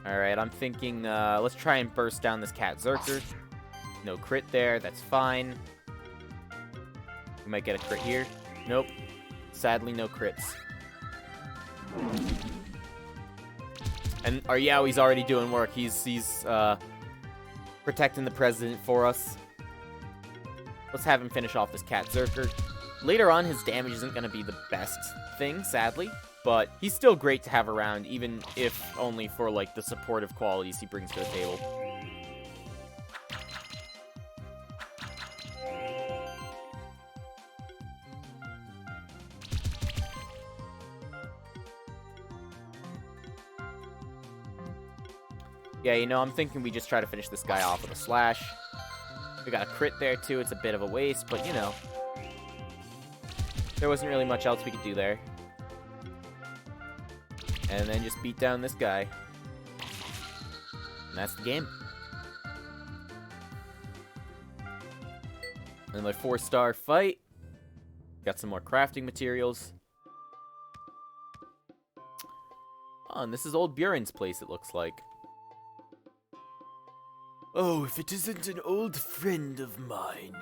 Alright, I'm thinking, let's try and burst down this Cat Zerker. No crit there, that's fine. We might get a crit here. Nope. Sadly, no crits. And our Yowie's already doing work. He's protecting the president for us. Let's have him finish off this Cat Zerker. Later on, his damage isn't going to be the best thing, sadly. But he's still great to have around, even if only for, like, the supportive qualities he brings to the table. Yeah, you know, I'm thinking we just try to finish this guy off with a slash. We got a crit there, too. It's a bit of a waste, but, you know. There wasn't really much else we could do there. And then just beat down this guy. And that's the game. Another 4-star fight. Got some more crafting materials. Oh, and this is old Buren's place, it looks like. Oh, if it isn't an old friend of mine.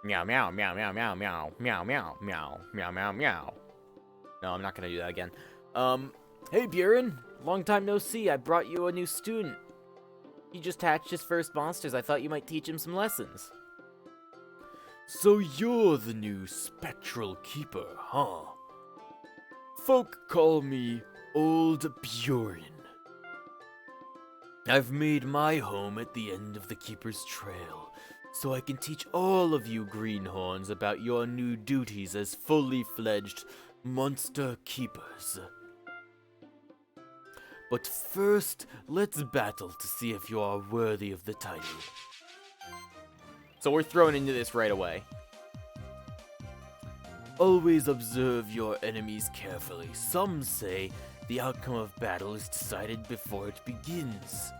Meow, meow, meow, meow, meow, meow, meow, meow, meow, meow, meow, meow. No, I'm not gonna do that again. Hey Buren, long time no see. I brought you a new student. He just hatched his first monsters. I thought you might teach him some lessons. So you're the new spectral keeper, huh? Folk call me Old Buren. I've made my home at the end of the Keeper's Trail, so I can teach all of you greenhorns about your new duties as fully fledged monster keepers. But first, let's battle to see if you are worthy of the title. So we're thrown into this right away. Always observe your enemies carefully. Some say the outcome of battle is decided before it begins.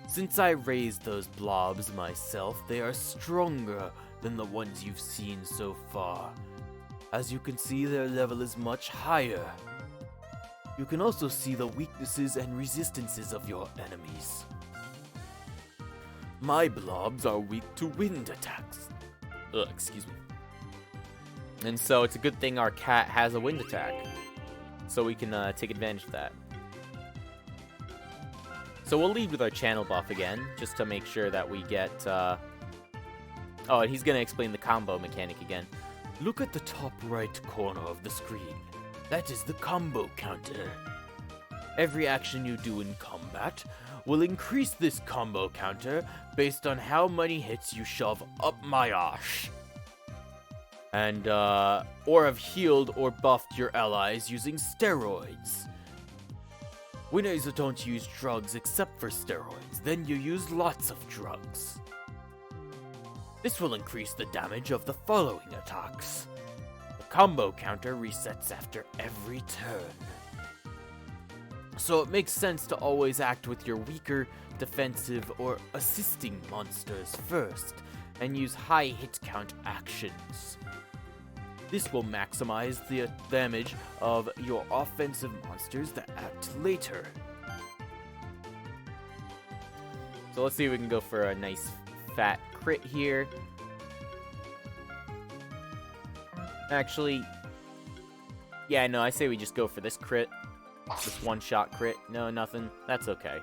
Since I raised those blobs myself, they are stronger than the ones you've seen so far. As you can see, their level is much higher. You can also see the weaknesses and resistances of your enemies. My blobs are weak to wind attacks. Excuse me. And so it's a good thing our cat has a wind attack, so we can take advantage of that. So we'll lead with our channel buff again, just to make sure that we get... Oh, and he's going to explain the combo mechanic again. Look at the top right corner of the screen. That is the combo counter. Every action you do in combat will increase this combo counter based on how many hits you shove up my arse. And, or have healed or buffed your allies using steroids. Winners don't use drugs except for steroids, then you use lots of drugs. This will increase the damage of the following attacks. The combo counter resets after every turn. So it makes sense to always act with your weaker, defensive, or assisting monsters first, and use high hit count actions. This will maximize the damage of your offensive monsters that act later. So let's see if we can go for a nice fat crit here. Actually, yeah, no, I say we just go for this crit. This one-shot crit. No, nothing. That's okay.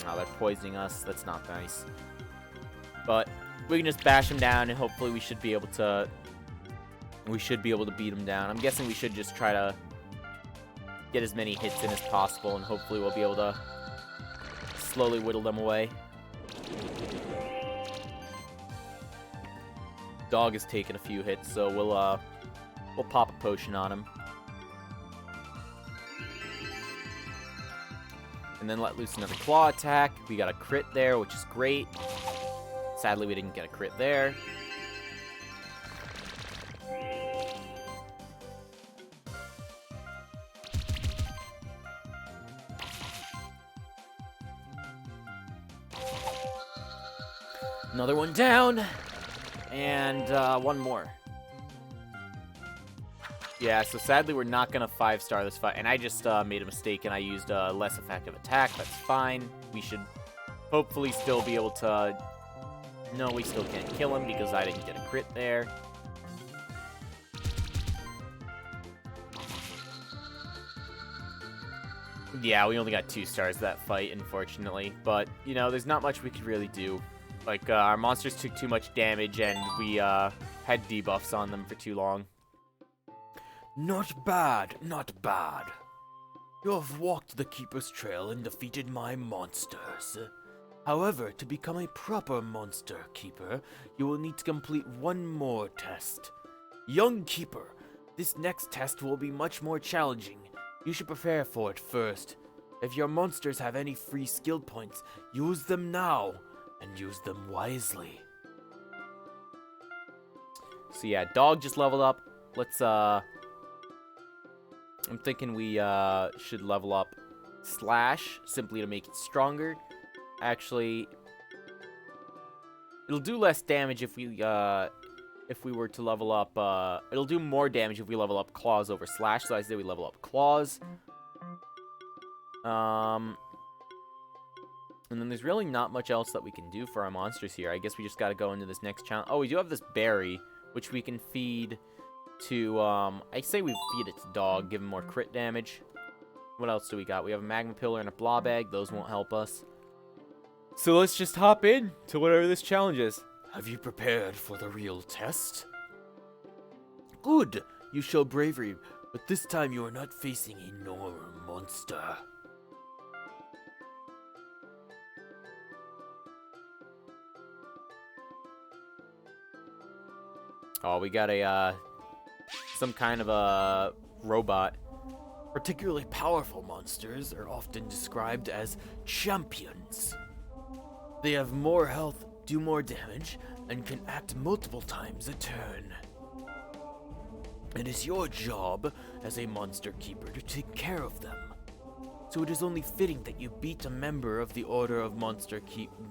Oh, they're poisoning us. That's not nice. But we can just bash them down, and hopefully we should be able to beat them down. I'm guessing we should just try to get as many hits in as possible, and hopefully we'll be able to slowly whittle them away. Dog has taken a few hits, so we'll pop a potion on him. And then let loose another claw attack. We got a crit there, which is great. Sadly, we didn't get a crit there. Another one down. And one more. Yeah, so sadly we're not going to 5-star this fight. And I just made a mistake and I used a less effective attack. That's fine. We should hopefully still be able to... No, we still can't kill him because I didn't get a crit there. Yeah, we only got 2 stars that fight, unfortunately. But, you know, there's not much we could really do. Like, our monsters took too much damage, and we had debuffs on them for too long. Not bad, not bad. You have walked the Keeper's Trail and defeated my monsters. However, to become a proper monster keeper, you will need to complete one more test. Young Keeper, this next test will be much more challenging. You should prepare for it first. If your monsters have any free skill points, use them now, and use them wisely. So yeah, Dog just leveled up. Let's, I'm thinking we, should level up Slash, simply to make it stronger. Actually, it'll do less damage if we were to level up, it'll do more damage if we level up Claws over Slash, so I say we level up Claws. And then there's really not much else that we can do for our monsters here. I guess we just gotta go into this next challenge. Oh, we do have this berry, which we can feed to, I say we feed it to Dog, give him more crit damage. What else do we got? We have a Magma Pillar and a Blob Egg. Those won't help us. So let's just hop in to whatever this challenge is. Have you prepared for the real test? Good! You show bravery, but this time you are not facing a normal monster. Oh, we got a, some kind of a robot. Particularly powerful monsters are often described as champions. They have more health, do more damage, and can act multiple times a turn. It is your job as a monster keeper to take care of them. So it is only fitting that you beat a member of the Order of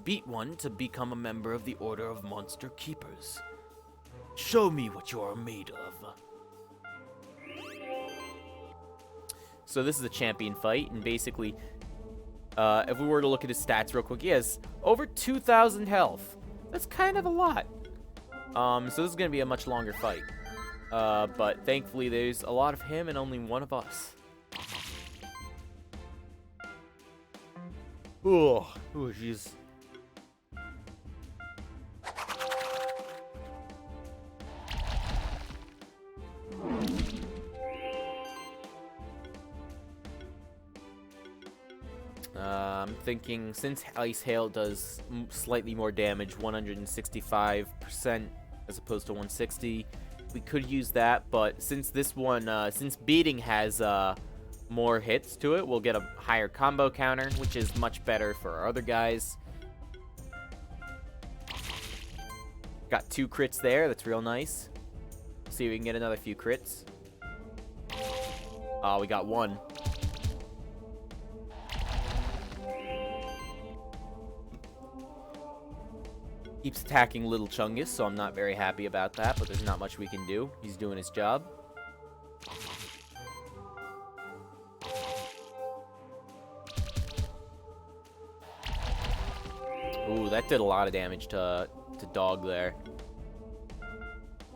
beat one to become a member of the Order of Monster Keepers. Show me what you are made of. So this is a champion fight, and basically, if we were to look at his stats real quick, he has over 2,000 health. That's kind of a lot. So this is going to be a much longer fight. But thankfully, there's a lot of him and only one of us. Oh, jeez. I'm thinking since Ice Hail does slightly more damage, 165% as opposed to 160, we could use that. But since this one, since Beating has more hits to it, we'll get a higher combo counter, which is much better for our other guys. Got 2 crits there. That's real nice. See if we can get another few crits. Oh, we got 1. Keeps attacking Little Chungus, so I'm not very happy about that, but there's not much we can do. He's doing his job. Ooh, that did a lot of damage to Dog there.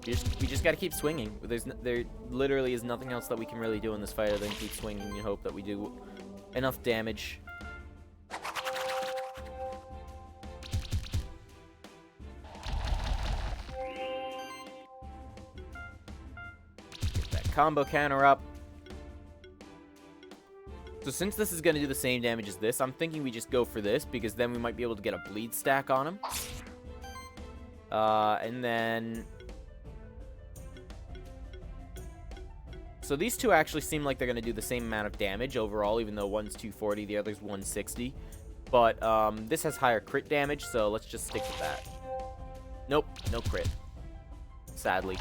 We just gotta keep swinging. There literally is nothing else that we can really do in this fight other than keep swinging and hope that we do enough damage. Get that combo counter up. So since this is going to do the same damage as this, I'm thinking we just go for this, because then we might be able to get a bleed stack on him. And then... So these two actually seem like they're going to do the same amount of damage overall, even though one's 240, the other's 160. But this has higher crit damage, so let's just stick with that. Nope, no crit. Sadly.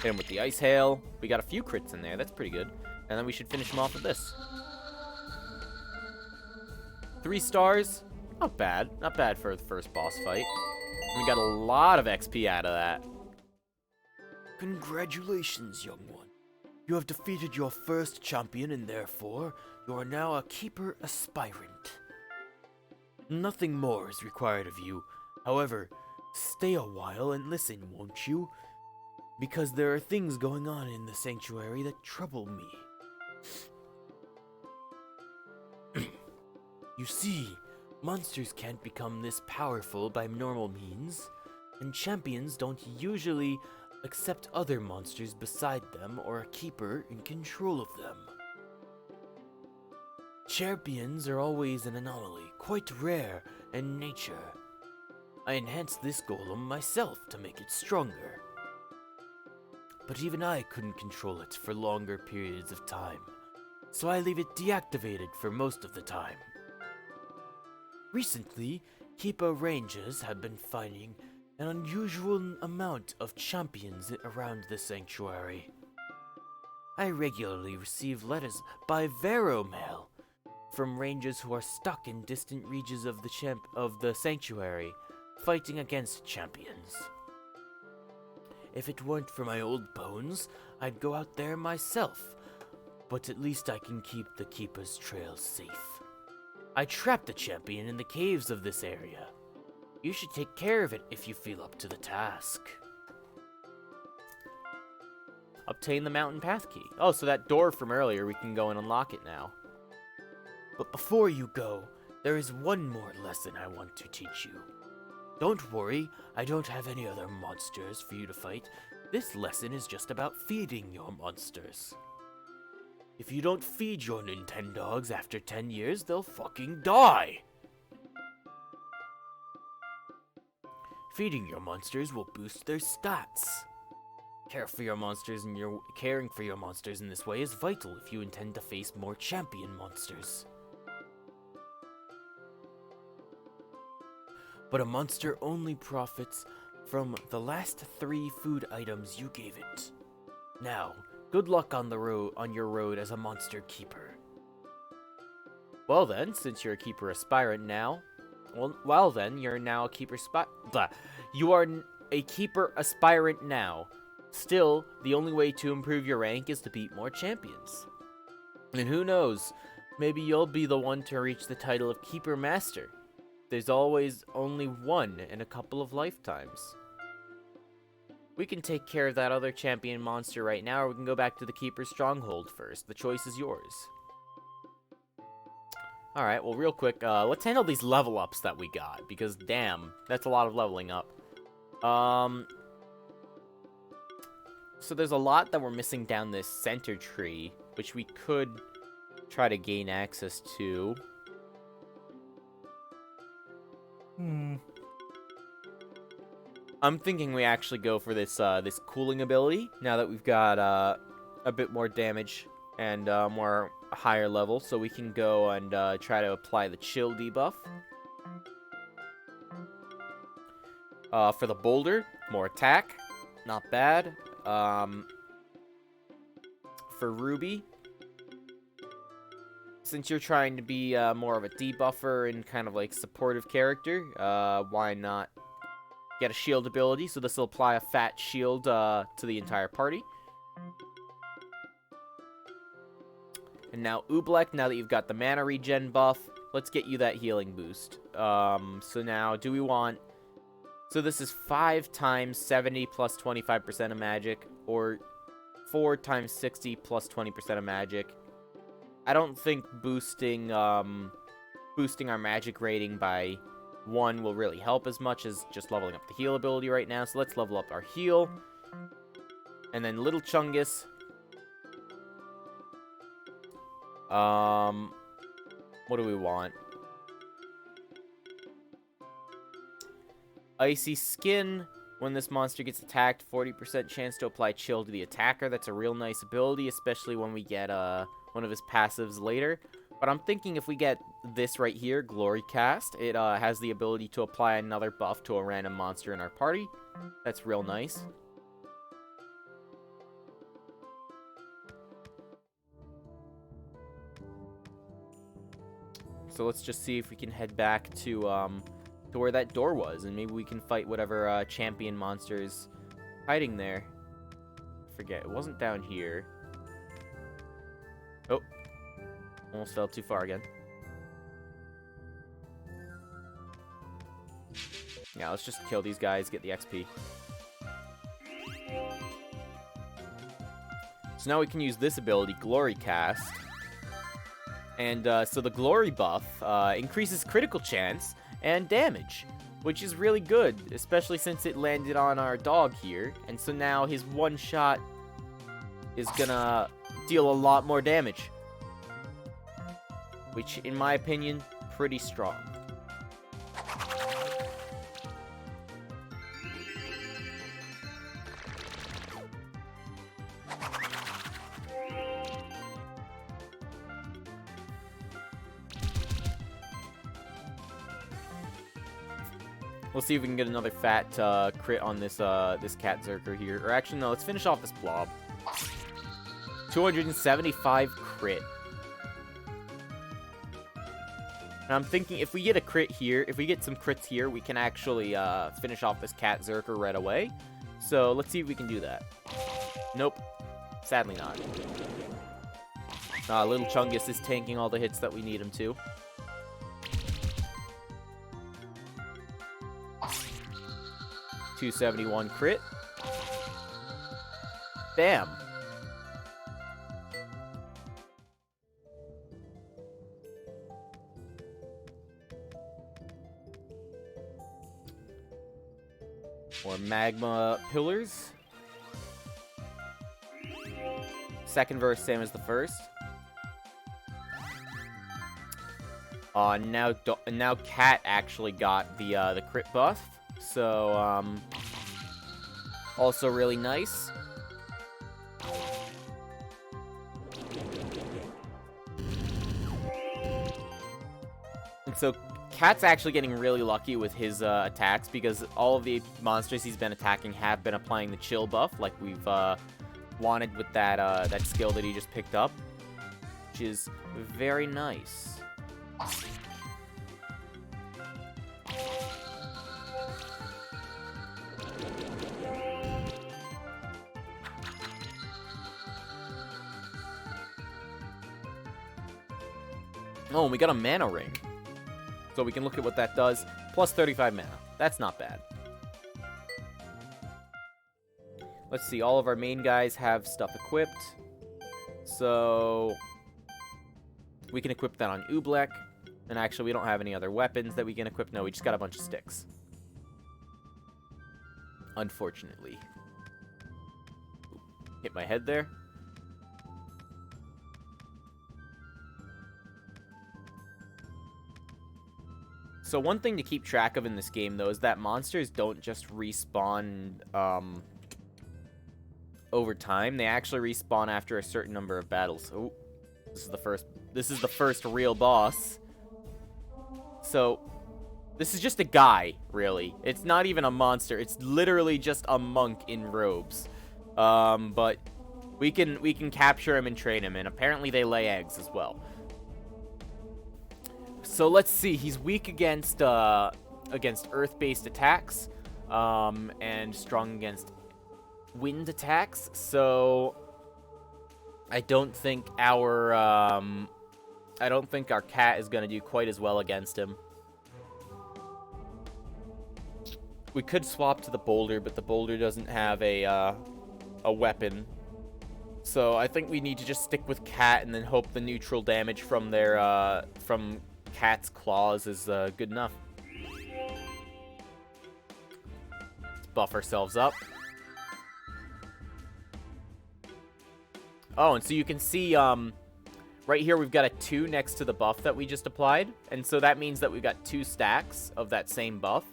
Hit him with the Ice Hail. We got a few crits in there. That's pretty good. And then we should finish him off with this. 3 stars. Not bad. Not bad for the first boss fight. We got a lot of XP out of that. Congratulations, young one. You have defeated your first champion, and therefore, you are now a keeper aspirant. Nothing more is required of you. However, stay a while and listen, won't you? Because there are things going on in the sanctuary that trouble me. You see, monsters can't become this powerful by normal means, and champions don't usually accept other monsters beside them or a keeper in control of them. Champions are always an anomaly, quite rare in nature. I enhanced this golem myself to make it stronger. But even I couldn't control it for longer periods of time, so I leave it deactivated for most of the time. Recently, Keeper Rangers have been finding an unusual amount of champions around the sanctuary. I regularly receive letters by Veromail from rangers who are stuck in distant regions of the sanctuary, fighting against champions. If it weren't for my old bones, I'd go out there myself, but at least I can keep the Keeper's trail safe. I trapped the champion in the caves of this area. You should take care of it if you feel up to the task. Obtain the mountain path key. Oh, so that door from earlier, we can go and unlock it now. But before you go, there is one more lesson I want to teach you. Don't worry, I don't have any other monsters for you to fight. This lesson is just about feeding your monsters. If you don't feed your Nintendogs after 10 years, they'll fucking die! Feeding your monsters will boost their stats. Caring for your monsters in this way is vital if you intend to face more champion monsters. But a monster only profits from the last 3 food items you gave it. Now, good luck on your road as a monster keeper. Well then, since you're a keeper aspirant now, well then, you're now a keeper You are a keeper aspirant now. Still, the only way to improve your rank is to beat more champions. And who knows, maybe you'll be the one to reach the title of Keeper Master. There's always only one in a couple of lifetimes. We can take care of that other champion monster right now, or we can go back to the Keeper's Stronghold first. The choice is yours. Alright, well, real quick, let's handle these level ups that we got, because damn, that's a lot of leveling up. So there's a lot that we're missing down this center tree, which we could try to gain access to. I'm thinking we actually go for this this cooling ability now that we've got a bit more damage and more higher level, so we can go and try to apply the chill debuff. For the boulder, more attack, not bad. for Ruby. Since you're trying to be more of a debuffer and kind of like supportive character, why not get a shield ability? So this will apply a fat shield to the entire party. And now Oobleck, now that you've got the mana regen buff, let's get you that healing boost. So now, do we want... So this is 5 times 70 plus 25% of magic, or 4 times 60 plus 20% of magic. I don't think boosting our magic rating by 1 will really help as much as just leveling up the heal ability right now. So let's level up our heal. And then Little Chungus. What do we want? Icy Skin. When this monster gets attacked, 40% chance to apply chill to the attacker. That's a real nice ability, especially when we get one of his passives later. But I'm thinking if we get this right here, Glory Cast, it has the ability to apply another buff to a random monster in our party. That's real nice. So let's just see if we can head back to where that door was, and maybe we can fight whatever champion monsters hiding there. I forget, it wasn't down here. Oh, almost fell too far again. Yeah, let's just kill these guys, get the XP. So now we can use this ability, Glory Cast. And so the Glory buff increases critical chance and damage, which is really good, especially since it landed on our dog here. And so now his one shot is gonna deal a lot more damage, which, in my opinion, pretty strong. We'll see if we can get another fat crit on this this cat zerker here. Or actually, no, let's finish off this blob. 275 crit. And I'm thinking if we get a crit here, if we get some crits here, we can actually finish off this cat zerker right away. So let's see if we can do that. Nope. Sadly not. Little Chungus is tanking all the hits that we need him to. .271 crit. Bam. More magma pillars. Second verse, same as the first. Now Cat actually got the crit buff. So, also really nice. And so, Cat's actually getting really lucky with his attacks, because all of the monsters he's been attacking have been applying the chill buff, like we've wanted with that skill that he just picked up, which is very nice. Oh, and we got a mana ring. So we can look at what that does. Plus 35 mana. That's not bad. Let's see. All of our main guys have stuff equipped. So we can equip that on Oobleck. And actually, we don't have any other weapons that we can equip. No, we just got a bunch of sticks. Unfortunately. Hit my head there. So one thing to keep track of in this game, though, is that monsters don't just respawn over time. They actually respawn after a certain number of battles. Oh, this is the first real boss. So this is just a guy, really. It's not even a monster. It's literally just a monk in robes. But We can capture him and train him, and apparently they lay eggs as well. So let's see. He's weak against earth-based attacks, and strong against wind attacks. So I don't think our cat is gonna do quite as well against him. We could swap to the boulder, but the boulder doesn't have a weapon. So I think we need to just stick with cat and then hope the neutral damage from their from cat's claws is good enough. Let's buff ourselves up. Oh, and so you can see right here we've got a 2 next to the buff that we just applied, and so that means that we've got 2 stacks of that same buff.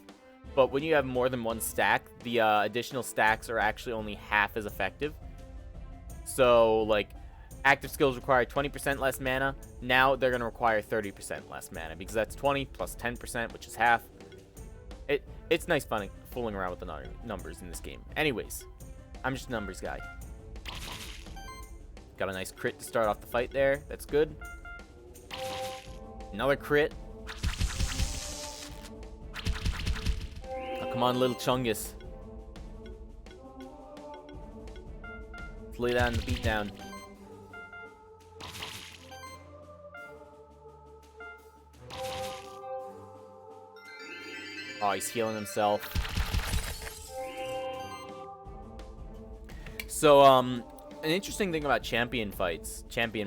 But when you have more than 1 stack, the additional stacks are actually only half as effective. So, like, active skills require 20% less mana. Now they're going to require 30% less mana, because that's 20 plus 10%, which is half. It's nice fooling around with the numbers in this game. Anyways, I'm just a numbers guy. Got a nice crit to start off the fight there. That's good. Another crit. Oh, come on, little Chungus. Let's lay down the beat down. Oh, he's healing himself. So, an interesting thing about champion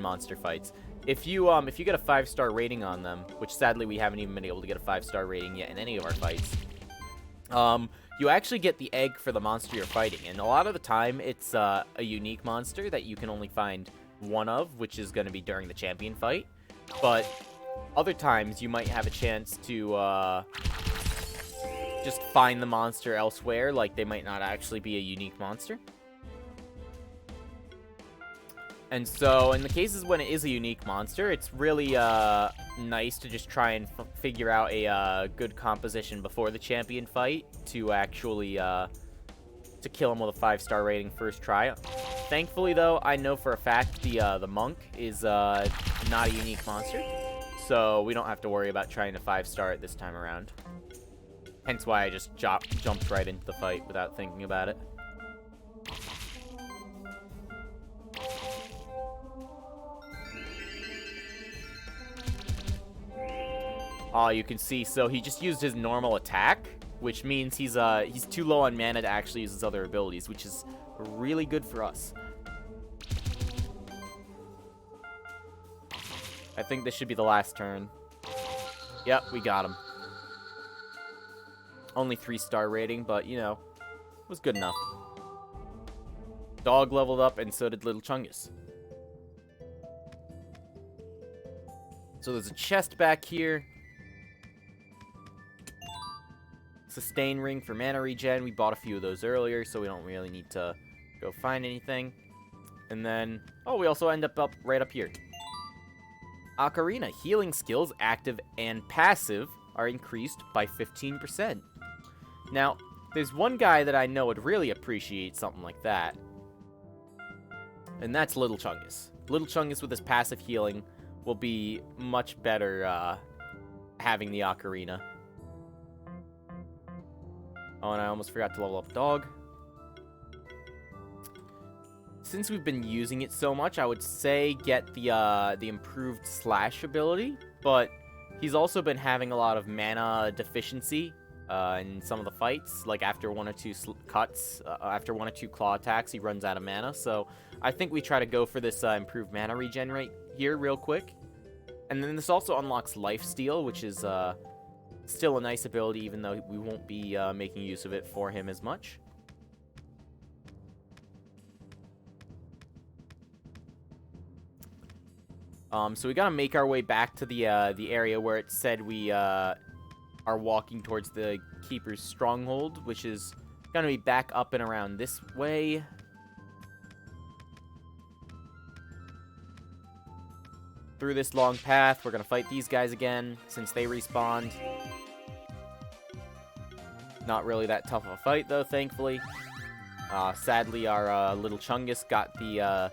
monster fights, if you get a 5-star rating on them, which sadly we haven't even been able to get a 5-star rating yet in any of our fights, you actually get the egg for the monster you're fighting, and a lot of the time it's a unique monster that you can only find one of, which is going to be during the champion fight. But other times you might have a chance to just find the monster elsewhere, like they might not actually be a unique monster. And so, in the cases when it is a unique monster, it's really nice to just try and figure out a good composition before the champion fight to actually to kill him with a 5-star rating first try. Thankfully, though, I know for a fact the monk is not a unique monster, so we don't have to worry about trying to 5-star it this time around. Hence why I just jumped right into the fight without thinking about it. Oh, you can see, so he just used his normal attack, which means he's too low on mana to actually use his other abilities, which is really good for us. I think this should be the last turn. Yep, we got him. Only 3-star rating, but, you know, it was good enough. Dog leveled up, and so did Little Chungus. So there's a chest back here. Sustain ring for mana regen. We bought a few of those earlier, so we don't really need to go find anything. And then, oh, we also end up right up here. Ocarina. Healing skills, active and passive, are increased by 15%. Now, there's one guy that I know would really appreciate something like that. And that's Little Chungus. Little Chungus with his passive healing will be much better having the Ocarina. Oh, and I almost forgot to level up Dog. Since we've been using it so much, I would say get the improved slash ability, but he's also been having a lot of mana deficiency in some of the fights. Like after 1 or 2 cuts, after 1 or 2 claw attacks, he runs out of mana. So I think we try to go for this improved mana regen right here real quick. And then this also unlocks Lifesteal, which is still a nice ability, even though we won't be making use of it for him as much. So we gotta make our way back to the area where it said we are walking towards the Keeper's Stronghold, which is gonna be back up and around this way. Through this long path, we're gonna fight these guys again, since they respawned. Not really that tough of a fight, though, thankfully. Sadly, our little Chungus got the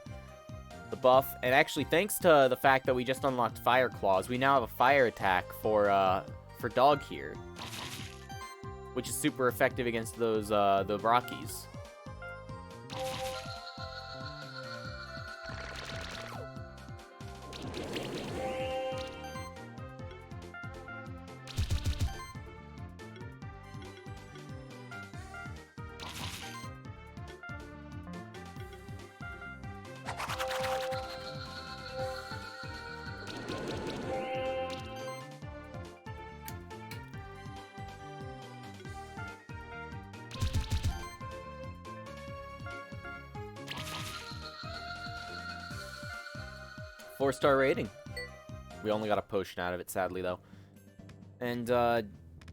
buff, and actually, thanks to the fact that we just unlocked Fire Claws, we now have a fire attack for Dog here, which is super effective against those the Rockies. Four-star rating. We only got a potion out of it, sadly, though. And,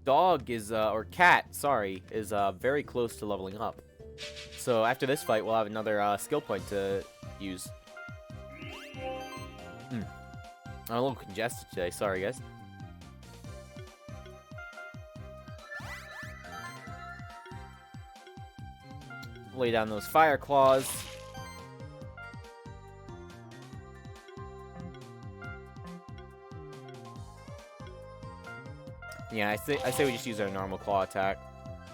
Dog is, or Cat, sorry, is, very close to leveling up. So after this fight, we'll have another, skill point to use. I'm a little congested today, sorry, guys. Lay down those Fire Claws. Yeah, I say we just use our normal claw attack.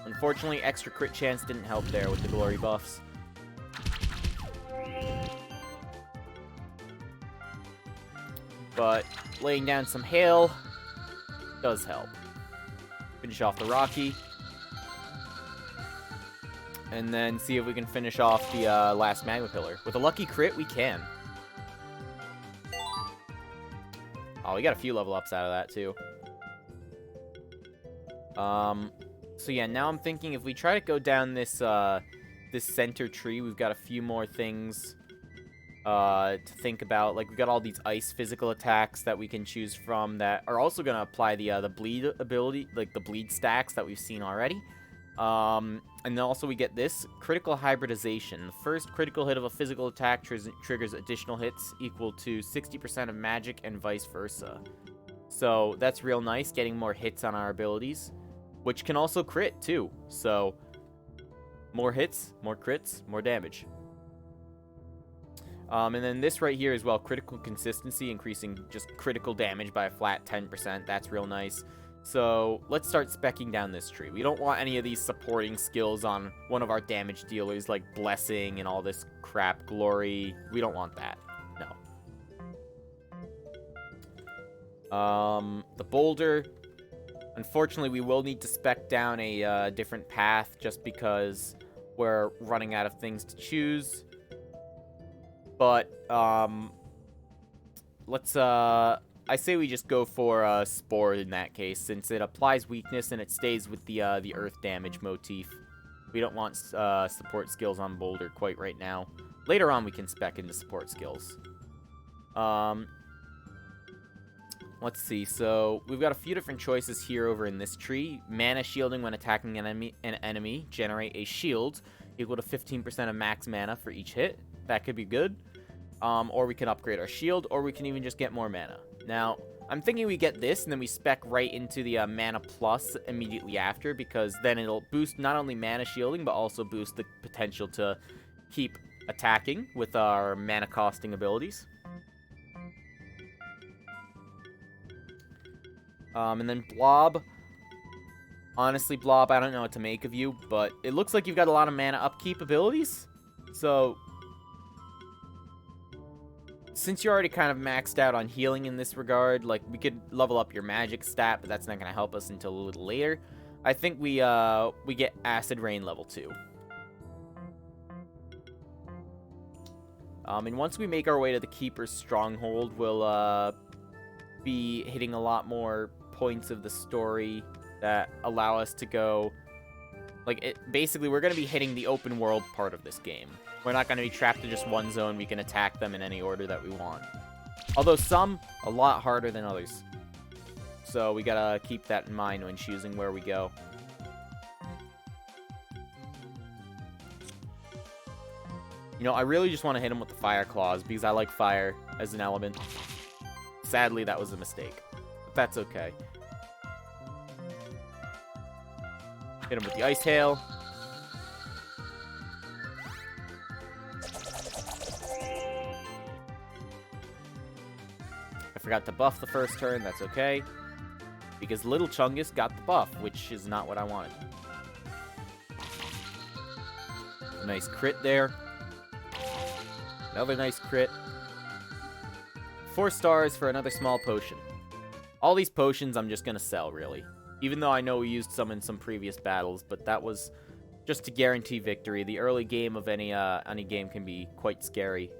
Unfortunately, extra crit chance didn't help there with the glory buffs. But laying down some hail does help. Finish off the Rocky. And then see if we can finish off the last Magma Pillar. With a lucky crit, we can. Oh, we got a few level ups out of that, too. So yeah, now I'm thinking if we try to go down this, this center tree, we've got a few more things, to think about. Like, we've got all these ice physical attacks that we can choose from that are also gonna apply the bleed ability, like the bleed stacks that we've seen already. And then also we get this, critical hybridization. The first critical hit of a physical attack triggers additional hits equal to 60% of magic and vice versa. So that's real nice, getting more hits on our abilities. Which can also crit, too. So, more hits, more crits, more damage. And then this right here as well, critical consistency, increasing just critical damage by a flat 10%. That's real nice. So, let's start speccing down this tree. We don't want any of these supporting skills on one of our damage dealers, like Blessing and all this crap, Glory. We don't want that. No. The Boulder... Unfortunately, we will need to spec down a different path just because we're running out of things to choose. But, let's, I say we just go for Spore in that case, since it applies weakness and it stays with the earth damage motif. We don't want support skills on Boulder quite right now. Later on, we can spec into support skills. Let's see, so we've got a few different choices here over in this tree. Mana shielding when attacking an enemy. Generate a shield equal to 15% of max mana for each hit. That could be good. Or we can upgrade our shield, or we can even just get more mana. Now, I'm thinking we get this, and then we spec right into the mana plus immediately after, because then it'll boost not only mana shielding, but also boost the potential to keep attacking with our mana costing abilities. And then Blob. Honestly, Blob, I don't know what to make of you, but it looks like you've got a lot of mana upkeep abilities. So, since you're already kind of maxed out on healing in this regard, like, we could level up your magic stat, but that's not going to help us until a little later. I think we get Acid Rain level 2. And once we make our way to the Keeper's Stronghold, we'll, be hitting a lot more points of the story that allow us to go, like, basically we're going to be hitting the open world part of this game. We're not going to be trapped in just one zone. We can attack them in any order that we want. Although some, a lot harder than others. So we gotta keep that in mind when choosing where we go. You know, I really just want to hit him with the Fire Claws because I like fire as an element. Sadly, that was a mistake. But that's okay. Hit him with the Ice Hail. I forgot to buff the first turn, that's okay. Because Little Chungus got the buff, which is not what I wanted. A nice crit there. Another nice crit. 4 stars for another small potion. All these potions I'm just gonna sell, really. Even though I know we used some in some previous battles, but that was just to guarantee victory. The early game of any game can be quite scary.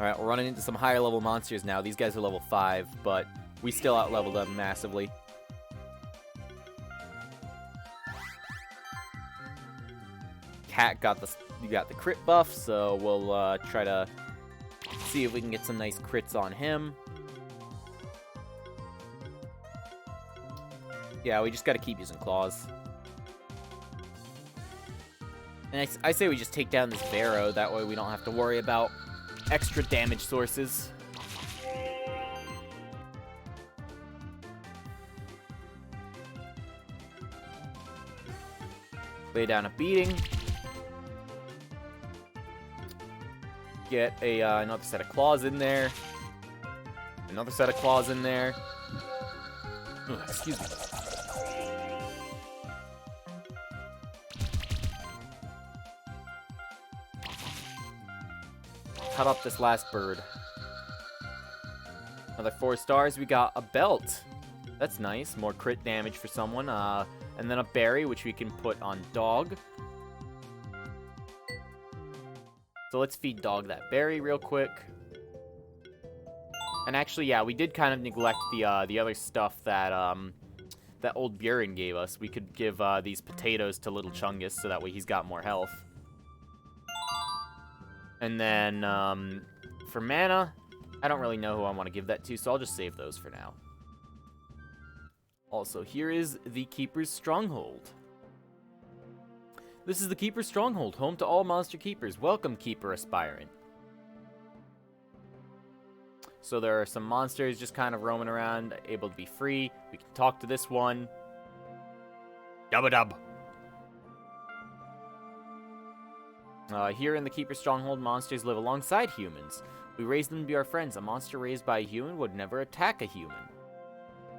Alright, we're running into some higher level monsters now. These guys are level 5, but we still out-leveled them massively. Cat got the crit buff, so we'll try to see if we can get some nice crits on him. Yeah, we just gotta keep using claws. And I say we just take down this Barrow, that way we don't have to worry about extra damage sources. Lay down a beating. Get another set of claws in there. Another set of claws in there. Ugh, excuse me. Cut up this last bird. Another 4 stars. We got a belt. That's nice. More crit damage for someone. And then a berry, which we can put on Dog. So let's feed Dog that berry real quick. And actually, yeah, we did kind of neglect the other stuff that that old Buren gave us. We could give these potatoes to Little Chungus, so that way he's got more health. And then, for mana, I don't really know who I want to give that to, so I'll just save those for now. Also, here is the Keeper's Stronghold. This is the Keeper's Stronghold, home to all monster keepers. Welcome, Keeper Aspirant. So there are some monsters just kind of roaming around, able to be free. We can talk to this one. Dub-a-dub. Here in the Keeper's Stronghold, monsters live alongside humans. We raise them to be our friends. A monster raised by a human would never attack a human.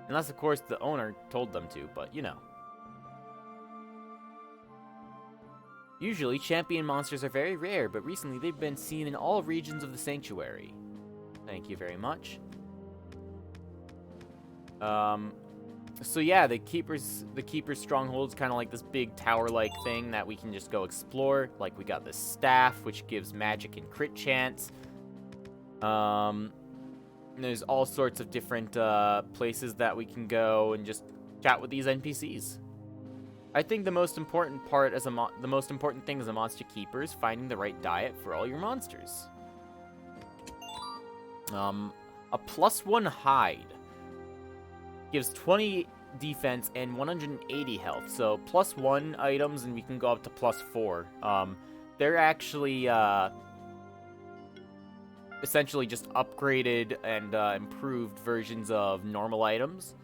Unless, of course, the owner told them to, but you know. Usually, champion monsters are very rare, but recently they've been seen in all regions of the sanctuary. Thank you very much. So yeah, the Keeper's Stronghold's kind of like this big tower-like thing that we can just go explore. Like, we got this staff, which gives magic and crit chance. There's all sorts of different places that we can go and just chat with these NPCs. I think the most important thing as a monster keeper is finding the right diet for all your monsters. A +1 hide gives 20 defense and 180 health. So +1 items, and we can go up to +4. They're actually essentially just upgraded and improved versions of normal items.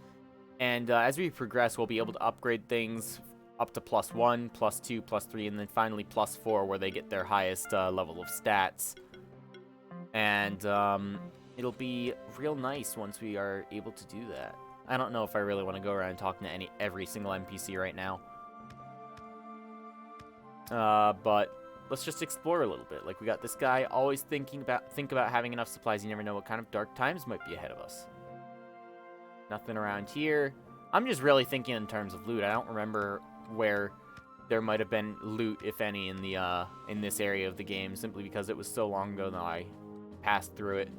And as we progress, we'll be able to upgrade things up to +1, +2, +3, and then finally +4, where they get their highest level of stats. And it'll be real nice once we are able to do that. I don't know if I really want to go around talking to every single NPC right now. But let's just explore a little bit. Like, we got this guy always think about having enough supplies. You never know what kind of dark times might be ahead of us. Nothing around here. I'm just really thinking in terms of loot. I don't remember where there might have been loot, if any, in this area of the game, simply because it was so long ago that I passed through it.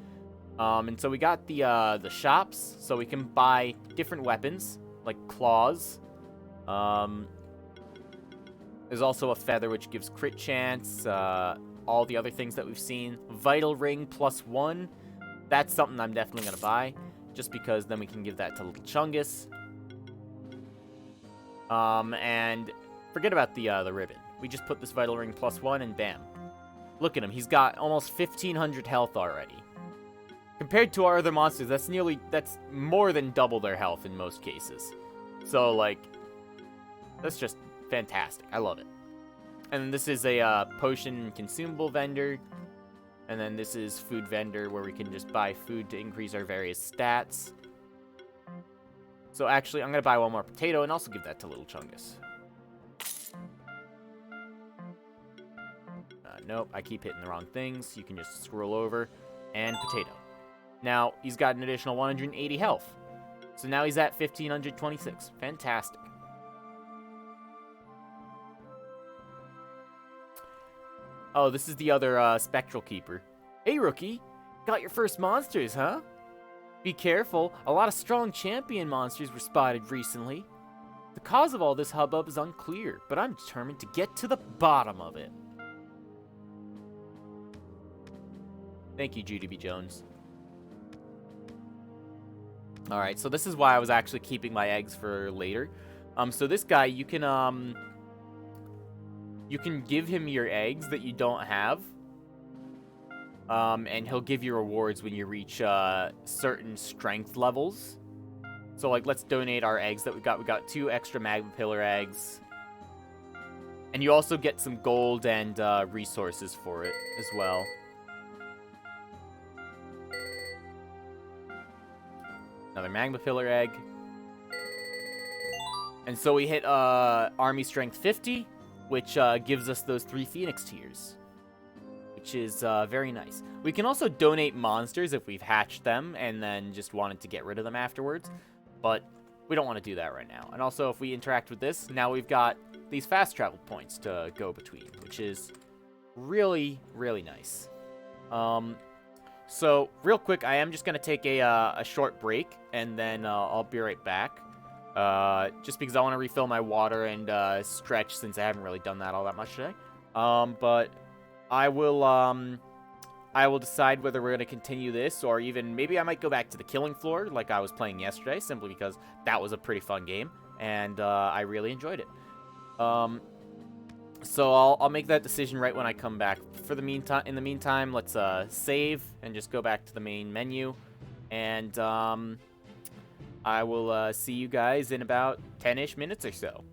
And so we got the shops, so we can buy different weapons, like claws. There's also a feather, which gives crit chance, all the other things that we've seen. Vital ring +1, that's something I'm definitely going to buy, just because then we can give that to Little Chungus. And forget about the ribbon. We just put this vital ring +1, and bam. Look at him, he's got almost 1,500 health already. Compared to our other monsters, that's more than double their health in most cases. So, like, that's just fantastic. I love it. And this is a potion consumable vendor. And then this is food vendor, where we can just buy food to increase our various stats. So actually, I'm going to buy one more potato and also give that to Little Chungus. Nope, I keep hitting the wrong things. You can just scroll over. And potato. Now, he's got an additional 180 health. So now he's at 1,526. Fantastic. Oh, this is the other Spectral Keeper. Hey, rookie. Got your first monsters, huh? Be careful. A lot of strong champion monsters were spotted recently. The cause of all this hubbub is unclear, but I'm determined to get to the bottom of it. Thank you, Judy B. Jones. Alright, so this is why I was actually keeping my eggs for later. So this guy, you can give him your eggs that you don't have. And he'll give you rewards when you reach certain strength levels. So, like, let's donate our eggs that we got. We got 2 extra Magma Pillar eggs. And you also get some gold and resources for it as well. Another Magma Pillar egg. And so we hit Army Strength 50, which gives us those 3 Phoenix Tears. Which is very nice. We can also donate monsters if we've hatched them and then just wanted to get rid of them afterwards. But we don't want to do that right now. And also, if we interact with this, now we've got these fast travel points to go between, which is really, really nice. So, real quick, I am just going to take a short break, and then I'll be right back. Just because I want to refill my water and stretch, since I haven't really done that all that much today. But I will decide whether we're going to continue this, or even maybe I might go back to the killing floor like I was playing yesterday, simply because that was a pretty fun game, and I really enjoyed it. So I'll make that decision right when I come back. In the meantime, let's save and just go back to the main menu, and I will see you guys in about 10-ish minutes or so.